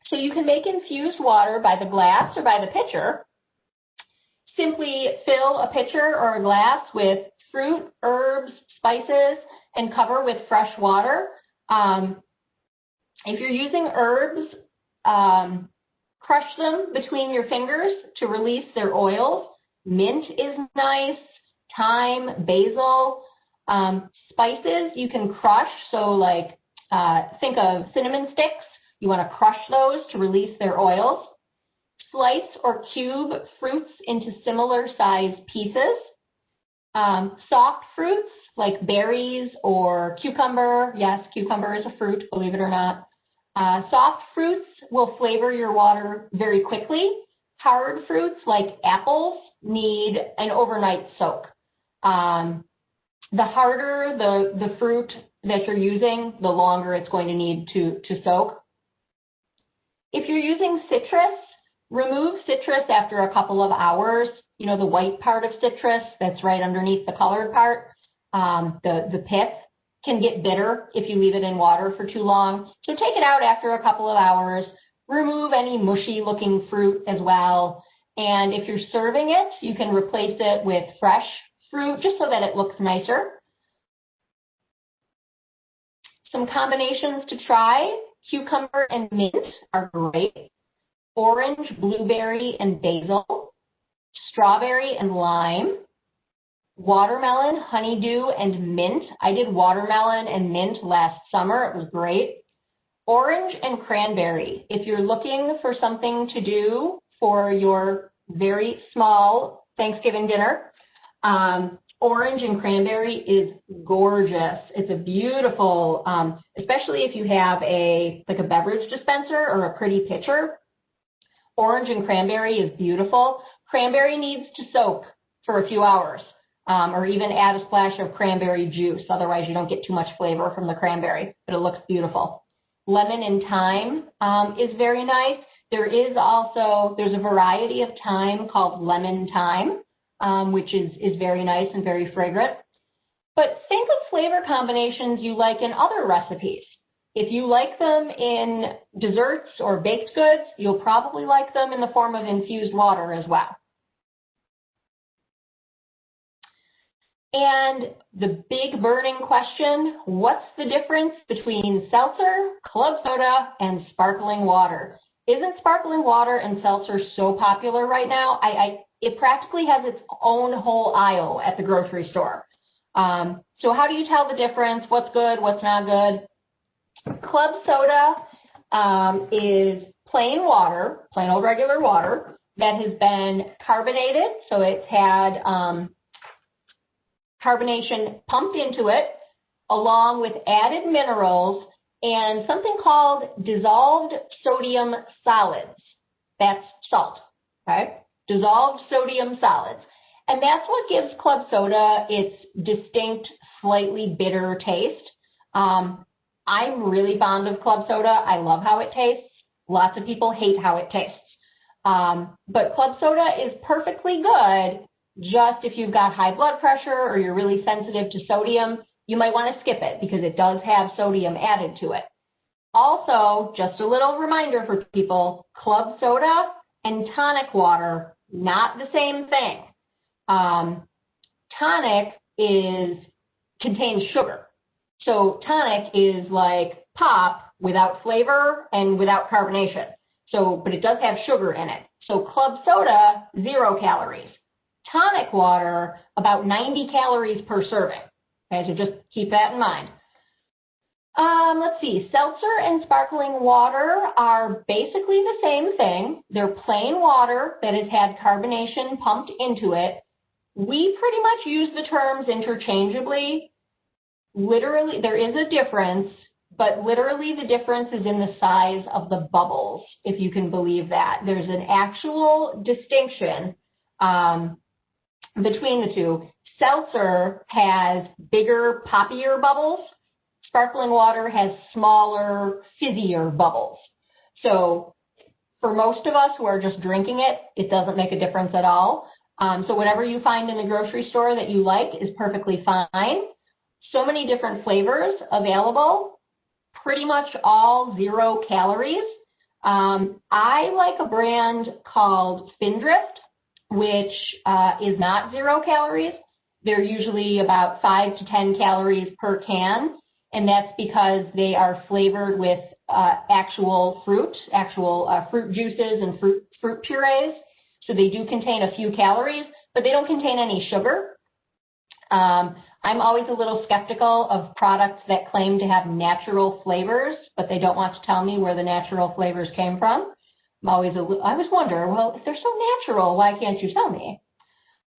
So you can make infused water by the glass or by the pitcher. Simply fill a pitcher or a glass with fruit, herbs, spices, and cover with fresh water. If you're using herbs, crush them between your fingers to release their oils. Mint is nice, thyme, basil. Spices you can crush, so like think of cinnamon sticks. You want to crush those to release their oils. Slice or cube fruits into similar sized pieces. Soft fruits like berries or cucumber. Yes, cucumber is a fruit, believe it or not. Soft fruits will flavor your water very quickly. Hard fruits like apples need an overnight soak. The harder the fruit that you're using, the longer it's going to need to soak. If you're using citrus, remove citrus after a couple of hours. You know, the white part of citrus that's right underneath the colored part, the pith can get bitter if you leave it in water for too long. So take it out after a couple of hours. Remove any mushy looking fruit as well. And if you're serving it, you can replace it with fresh fruit just so that it looks nicer. Some combinations to try: cucumber and mint are great. Orange, blueberry, and basil. Strawberry and lime. Watermelon, honeydew, and mint. I did watermelon and mint last summer. It was great. Orange and cranberry. If you're looking for something to do for your very small Thanksgiving dinner, orange and cranberry is gorgeous. It's a beautiful, especially if you have like a beverage dispenser or a pretty pitcher. Orange and cranberry is beautiful. Cranberry needs to soak for a few hours, or even add a splash of cranberry juice. Otherwise, you don't get too much flavor from the cranberry, but it looks beautiful. Lemon and thyme is very nice. There's a variety of thyme called lemon thyme, which is very nice and very fragrant. But think of flavor combinations you like in other recipes. If you like them in desserts or baked goods, you'll probably like them in the form of infused water as well. And the big burning question: what's the difference between seltzer, club soda, and sparkling water? Isn't sparkling water and seltzer so popular right now? It practically has its own whole aisle at the grocery store. So how do you tell the difference? What's good, what's not good? Club soda is plain water, plain old regular water, that has been carbonated, so it's had carbonation pumped into it, along with added minerals and something called dissolved sodium solids. That's salt, okay? Dissolved sodium solids. And that's what gives club soda its distinct, slightly bitter taste. I'm really fond of club soda. I love how it tastes. Lots of people hate how it tastes. But club soda is perfectly good. Just if you've got high blood pressure or you're really sensitive to sodium, you might want to skip it because it does have sodium added to it. Also, just a little reminder for people, club soda and tonic water, not the same thing. Tonic contains sugar. So tonic is like pop without flavor and without carbonation. But it does have sugar in it. So club soda, 0 calories. Tonic water, about 90 calories per serving. Okay, so just keep that in mind. Let's see, seltzer and sparkling water are basically the same thing. They're plain water that has had carbonation pumped into it. We pretty much use the terms interchangeably. Literally, there is a difference, but literally the difference is in the size of the bubbles, if you can believe that. There's an actual distinction between the two. Seltzer has bigger, poppier bubbles. Sparkling water has smaller, fizzier bubbles. So for most of us who are just drinking it, it doesn't make a difference at all. So whatever you find in the grocery store that you like is perfectly fine. So many different flavors available, pretty much all 0 calories. I like a brand called Spindrift, which is not 0 calories. They're usually about 5 to 10 calories per can, and that's because they are flavored with actual fruit juices and fruit purees. So they do contain a few calories, but they don't contain any sugar. I'm always a little skeptical of products that claim to have natural flavors, but they don't want to tell me where the natural flavors came from. I always wonder, well, if they're so natural, why can't you tell me?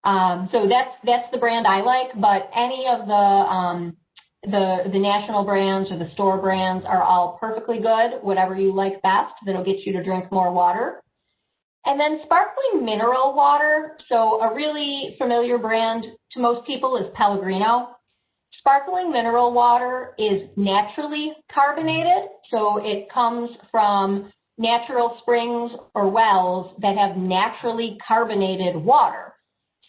So that's the brand I like, but any of the national brands or the store brands are all perfectly good, whatever you like best, that'll get you to drink more water. And then sparkling mineral water, so a really familiar brand to most people is Pellegrino. Sparkling mineral water is naturally carbonated, so it comes from natural springs or wells that have naturally carbonated water.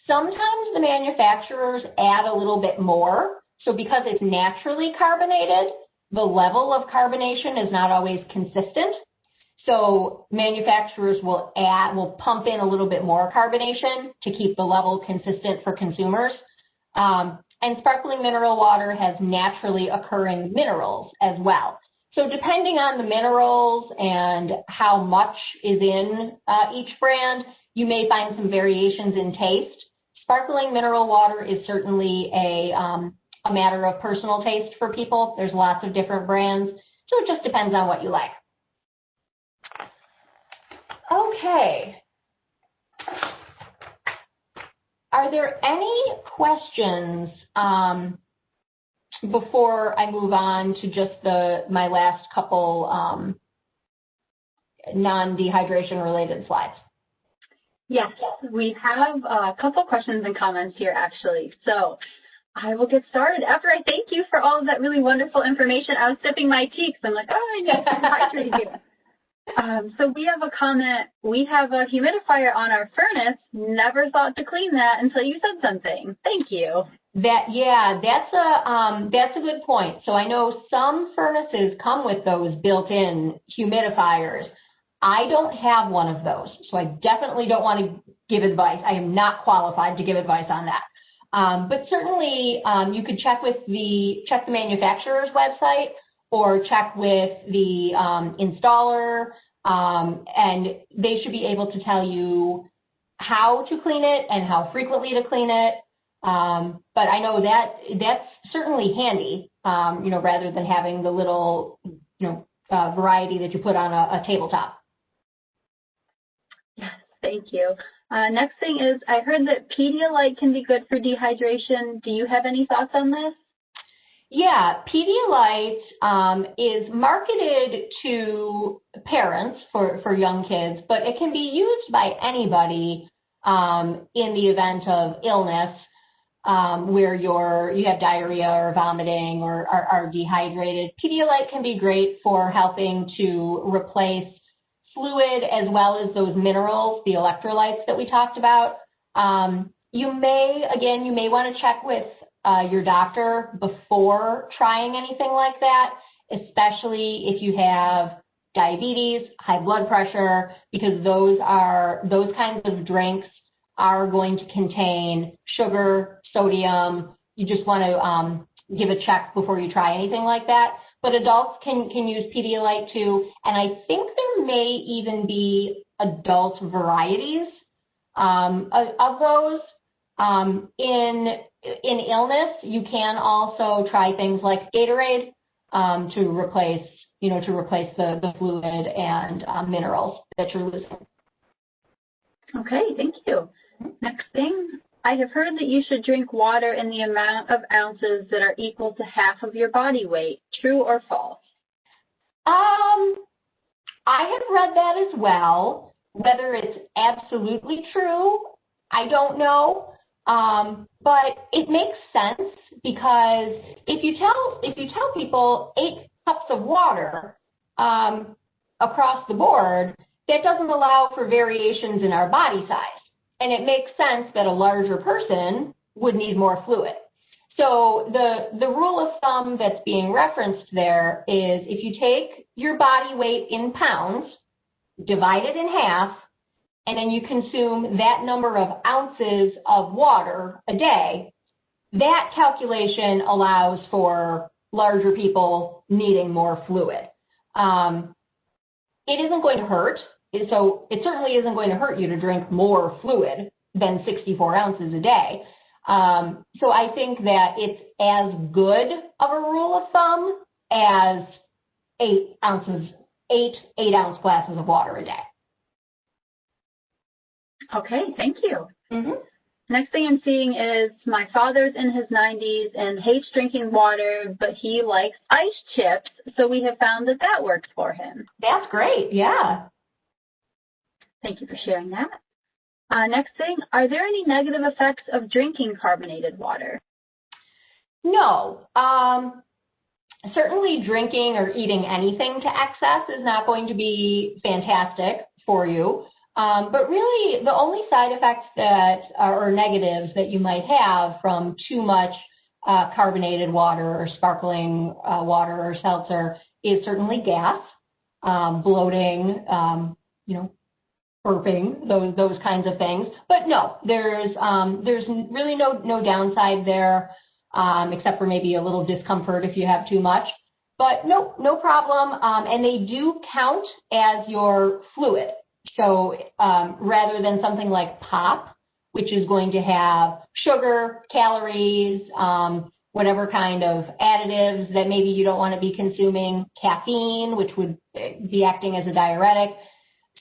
Sometimes the manufacturers add a little bit more, so because it's naturally carbonated, the level of carbonation is not always consistent. So manufacturers will pump in a little bit more carbonation to keep the level consistent for consumers. And sparkling mineral water has naturally occurring minerals as well. So depending on the minerals and how much is in each brand, you may find some variations in taste. Sparkling mineral water is certainly a matter of personal taste for people. There's lots of different brands, so it just depends on what you like. Okay. Are there any questions before I move on to just my last couple non-dehydration related slides? Yes, we have a couple questions and comments here actually. So I will get started. After I thank you for all of that really wonderful information, I was sipping my tea because I'm like, oh, I need to hydrate you. So we have a comment. We have a humidifier on our furnace. Never thought to clean that until you said something. Thank you. That's a good point. So I know some furnaces come with those built-in humidifiers. I don't have one of those, so I definitely don't want to give advice. I am not qualified to give advice on that. But certainly you could check the manufacturer's website or check with the installer, and they should be able to tell you how to clean it and how frequently to clean it. But I know that's certainly handy, rather than having the little, variety that you put on a tabletop. Yes, thank you. Next thing is, I heard that Pedialyte can be good for dehydration. Do you have any thoughts on this? Yeah, Pedialyte is marketed to parents for young kids, but it can be used by anybody in the event of illness where you have diarrhea or vomiting or are dehydrated. Pedialyte can be great for helping to replace fluid as well as those minerals, the electrolytes that we talked about. You may want to check with your doctor before trying anything like that, especially if you have diabetes, high blood pressure, because those kinds of drinks are going to contain sugar, sodium. You just want to give a check before you try anything like that. But adults can use Pedialyte too, and I think there may even be adult varieties of those. In illness, you can also try things like Gatorade to replace the fluid and minerals that you're losing. Okay, thank you. Next thing, I have heard that you should drink water in the amount of ounces that are equal to half of your body weight. True or false? I have read that as well. Whether it's absolutely true, I don't know. But it makes sense because if you tell people 8 cups of water across the board, that doesn't allow for variations in our body size. And it makes sense that a larger person would need more fluid. So the rule of thumb that's being referenced there is if you take your body weight in pounds, divide it in half, and then you consume that number of ounces of water a day, that calculation allows for larger people needing more fluid. It isn't going to hurt. So it certainly isn't going to hurt you to drink more fluid than 64 ounces a day. So I think that it's as good of a rule of thumb as 8 8-ounce glasses of water a day. Okay, thank you. Mm-hmm. Next thing I'm seeing is my father's in his 90s and hates drinking water, but he likes ice chips, so we have found that works for him. That's great, yeah. Thank you for sharing that. Next thing, are there any negative effects of drinking carbonated water? No. Certainly drinking or eating anything to excess is not going to be fantastic for you. But really, the only side effects that or negatives that you might have from too much carbonated water or sparkling water or seltzer is certainly gas, bloating, burping, those kinds of things. But no, there's really no downside there, except for maybe a little discomfort if you have too much. But no problem. And they do count as your fluid. So rather than something like pop, which is going to have sugar, calories, whatever kind of additives that maybe you don't want to be consuming, caffeine, which would be acting as a diuretic,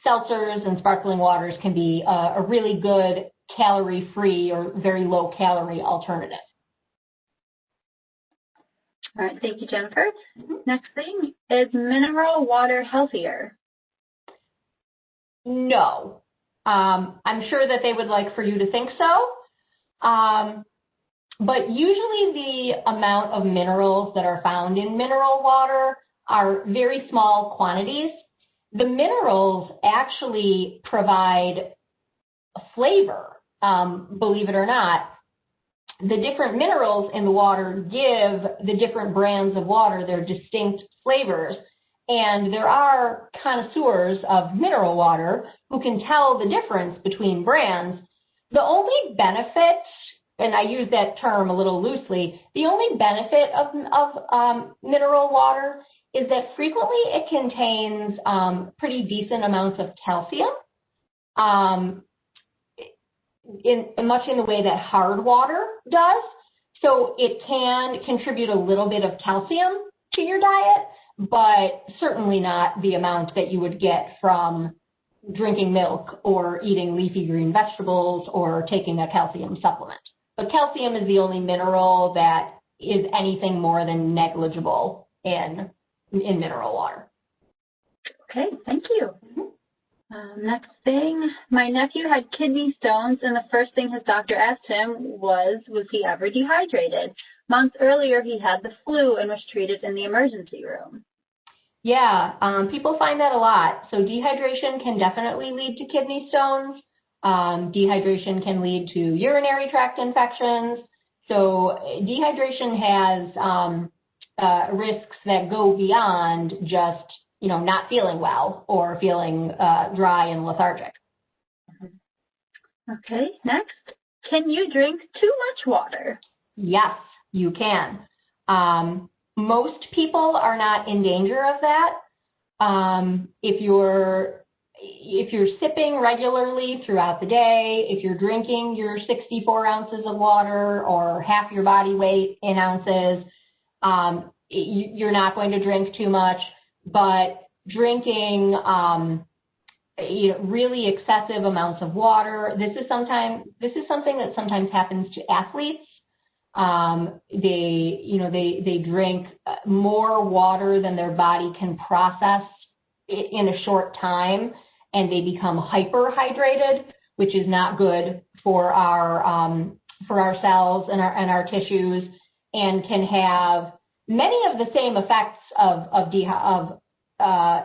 seltzers and sparkling waters can be a really good calorie-free or very low-calorie alternative. All right, thank you, Jennifer. Next thing, is mineral water healthier? No. I'm sure that they would like for you to think so. But usually the amount of minerals that are found in mineral water are very small quantities. The minerals actually provide a flavor, believe it or not. The different minerals in the water give the different brands of water their distinct flavors. And there are connoisseurs of mineral water who can tell the difference between brands. The only benefit, and I use that term a little loosely, the only benefit of mineral water is that frequently it contains pretty decent amounts of calcium, much in the way that hard water does. So it can contribute a little bit of calcium to your diet, but certainly not the amount that you would get from drinking milk or eating leafy green vegetables or taking a calcium supplement. But calcium is the only mineral that is anything more than negligible in mineral water. Okay, thank you. Next thing, my nephew had kidney stones, and the first thing his doctor asked him was he ever dehydrated? Months earlier, he had the flu and was treated in the emergency room. Yeah, people find that a lot. So dehydration can definitely lead to kidney stones. Dehydration can lead to urinary tract infections. So dehydration has risks that go beyond just, not feeling well or feeling dry and lethargic. Okay, next, can you drink too much water? Yes, you can. Most people are not in danger of that. If you're sipping regularly throughout the day, if you're drinking your 64 ounces of water or half your body weight in ounces, you're not going to drink too much. But drinking really excessive amounts of water, this is something that sometimes happens to athletes. They drink more water than their body can process in a short time, and they become hyperhydrated, which is not good for our cells and our tissues, and can have many of the same effects of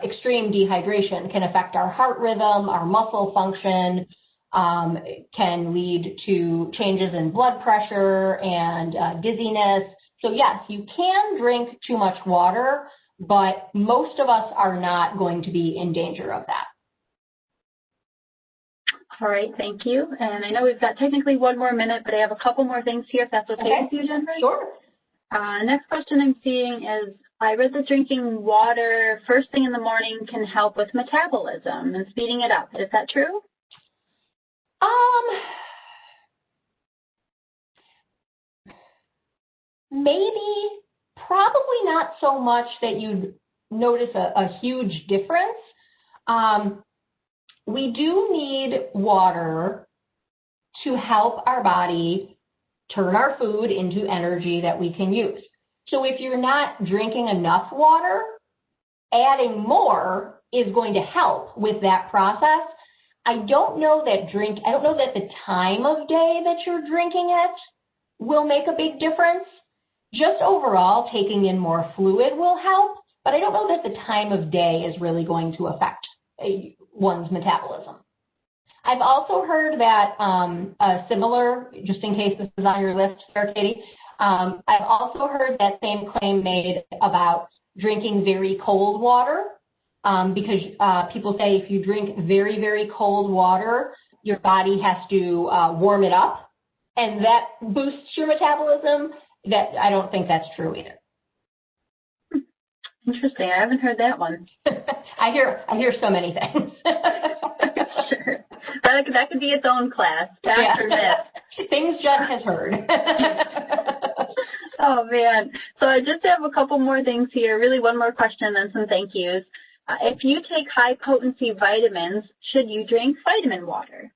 extreme dehydration. Can affect our heart rhythm, our muscle function, can lead to changes in blood pressure and dizziness. So yes, you can drink too much water, but most of us are not going to be in danger of that. All right, thank you. And I know we've got technically one more minute, but I have a couple more things here, if that's okay with you, Jennifer? Sure. Next question I'm seeing is, I read that drinking water first thing in the morning can help with metabolism and speeding it up. Is that true? Maybe, probably not so much that you'd notice a huge difference. We do need water to help our body turn our food into energy that we can use. So if you're not drinking enough water, adding more is going to help with that process. I don't know that the time of day that you're drinking it will make a big difference. Just overall, taking in more fluid will help, but I don't know that the time of day is really going to affect one's metabolism. I've also heard that a similar, just in case this is on your list there, Katie, I've also heard that same claim made about drinking very cold water, because people say if you drink very, very cold water, your body has to warm it up, and that boosts your metabolism. That I don't think that's true either. Interesting. I haven't heard that one. I hear so many things. Sure. That could be its own class. Fact or myth. Things Jen has heard. Oh, man. So I just have a couple more things here. Really one more question and then some thank yous. If you take high-potency vitamins, should you drink vitamin water?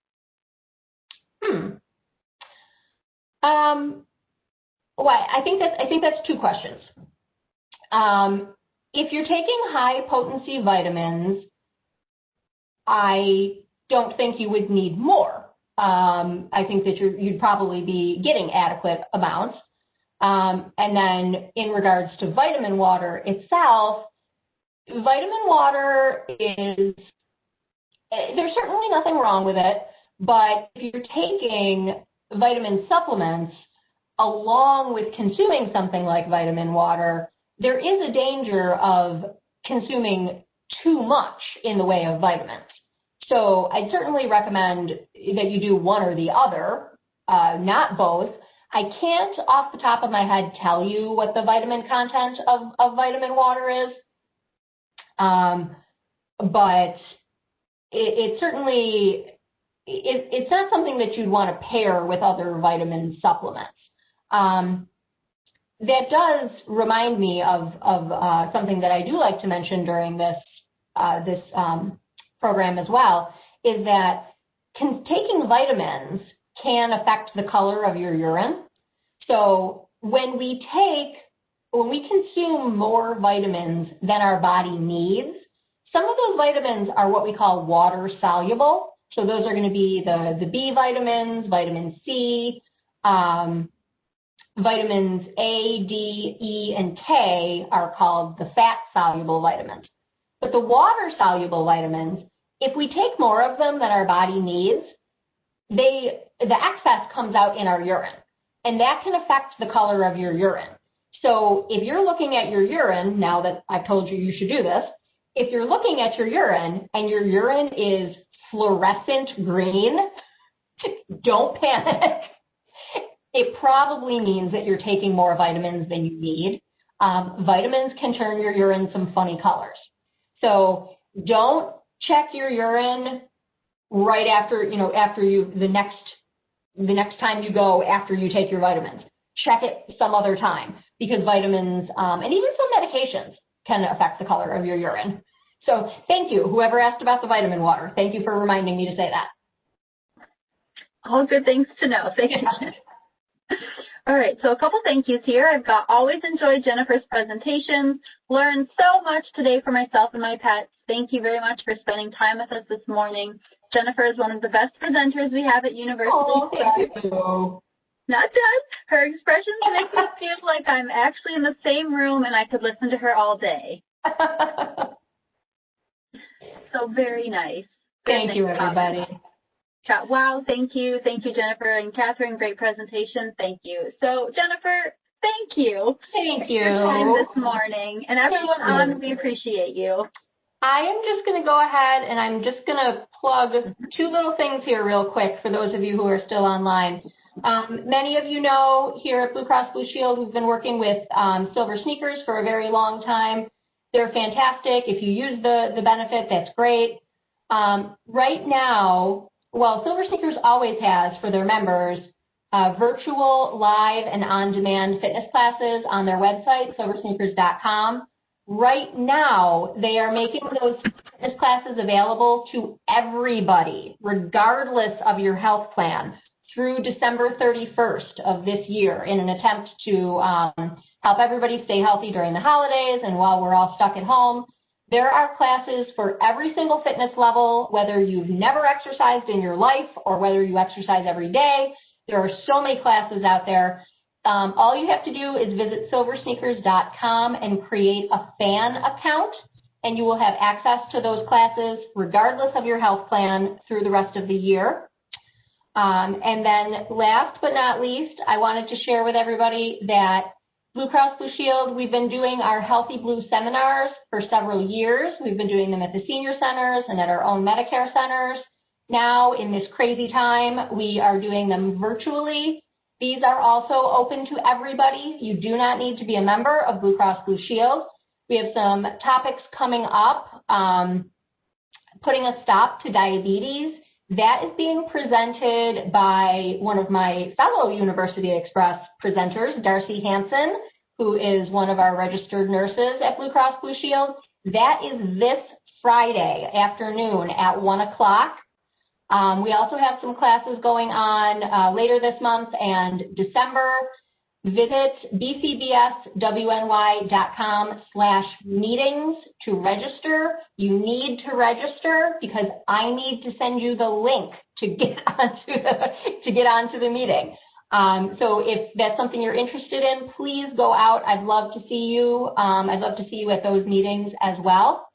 Well, I think that's two questions. If you're taking high-potency vitamins, I don't think you would need more. I think that you'd probably be getting adequate amounts. And then in regards to vitamin water itself, vitamin water there's certainly nothing wrong with it, but if you're taking vitamin supplements along with consuming something like vitamin water, there is a danger of consuming too much in the way of vitamins. So I'd certainly recommend that you do one or the other, not both. I can't off the top of my head tell you what the vitamin content of vitamin water is, but it certainly, it's not something that you'd want to pair with other vitamin supplements. That does remind me of something that I do like to mention during this program as well, is that taking vitamins can affect the color of your urine. So when we consume more vitamins than our body needs, some of those vitamins are what we call water soluble. So those are going to be the B vitamins, vitamin C, vitamins A, D, E, and K are called the fat-soluble vitamins. But the water-soluble vitamins, if we take more of them than our body needs, the excess comes out in our urine, and that can affect the color of your urine. So if you're looking at your urine, now that I've told you should do this, if you're looking at your urine and your urine is fluorescent green, don't panic. It probably means that you're taking more vitamins than you need. Vitamins can turn your urine some funny colors. So don't check your urine right after, the next time you go after you take your vitamins. Check it some other time, because vitamins and even some medications can affect the color of your urine. So thank you, whoever asked about the vitamin water. Thank you for reminding me to say that. All good things to know. Thank you. All right, so a couple thank yous here. I've got always enjoyed Jennifer's presentations, learned so much today for myself and my pets. Thank you very much for spending time with us this morning. Jennifer is one of the best presenters we have at University. Oh, thank you. Not done. Her expressions make me feel like I'm actually in the same room and I could listen to her all day. So very nice. Thank you, everybody. Wow, thank you. Thank you, Jennifer and Catherine. Great presentation. Thank you. So, Jennifer, thank you. Thank you. For your time this morning. And everyone on, we appreciate you. I am just going to go ahead and I'm just going to plug two little things here real quick for those of you who are still online. Many of you know here at BlueCross BlueShield, we've been working with Silver Sneakers for a very long time. They're fantastic. If you use the benefit, that's great. Right now, well, Silver Sneakers always has for their members virtual, live, and on-demand fitness classes on their website, silversneakers.com. Right now, they are making those fitness classes available to everybody, regardless of your health plan, through December 31st of this year in an attempt to help everybody stay healthy during the holidays and while we're all stuck at home. There are classes for every single fitness level, whether you've never exercised in your life or whether you exercise every day. There are so many classes out there. All you have to do is visit silversneakers.com and create a fan account, and you will have access to those classes regardless of your health plan through the rest of the year. And then last but not least, I wanted to share with everybody that BlueCross BlueShield, we've been doing our Healthy Blue seminars for several years. We've been doing them at the senior centers and at our own Medicare centers. Now, in this crazy time, we are doing them virtually. These are also open to everybody. You do not need to be a member of BlueCross BlueShield. We have some topics coming up, putting a stop to diabetes. That is being presented by one of my fellow University Express presenters, Darcy Hansen, who is one of our registered nurses at BlueCross BlueShield. That is this Friday afternoon at 1 o'clock. We also have some classes going on later this month and December. Visit bcbswny.com/meetings to register. You need to register because I need to send you the link to get onto the meeting. So if that's something you're interested in, please go out. I'd love to see you. I'd love to see you at those meetings as well.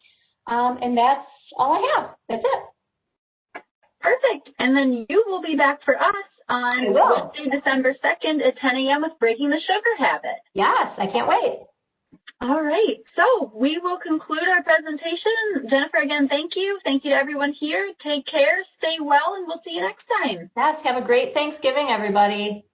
And that's all I have. That's it. Perfect. And then you will be back for us on Wednesday, December 2nd at 10 a.m. with Breaking the Sugar Habit. Yes, I can't wait. All right. So we will conclude our presentation. Jennifer, again, thank you. Thank you to everyone here. Take care, stay well, and we'll see you next time. Yes, have a great Thanksgiving, everybody.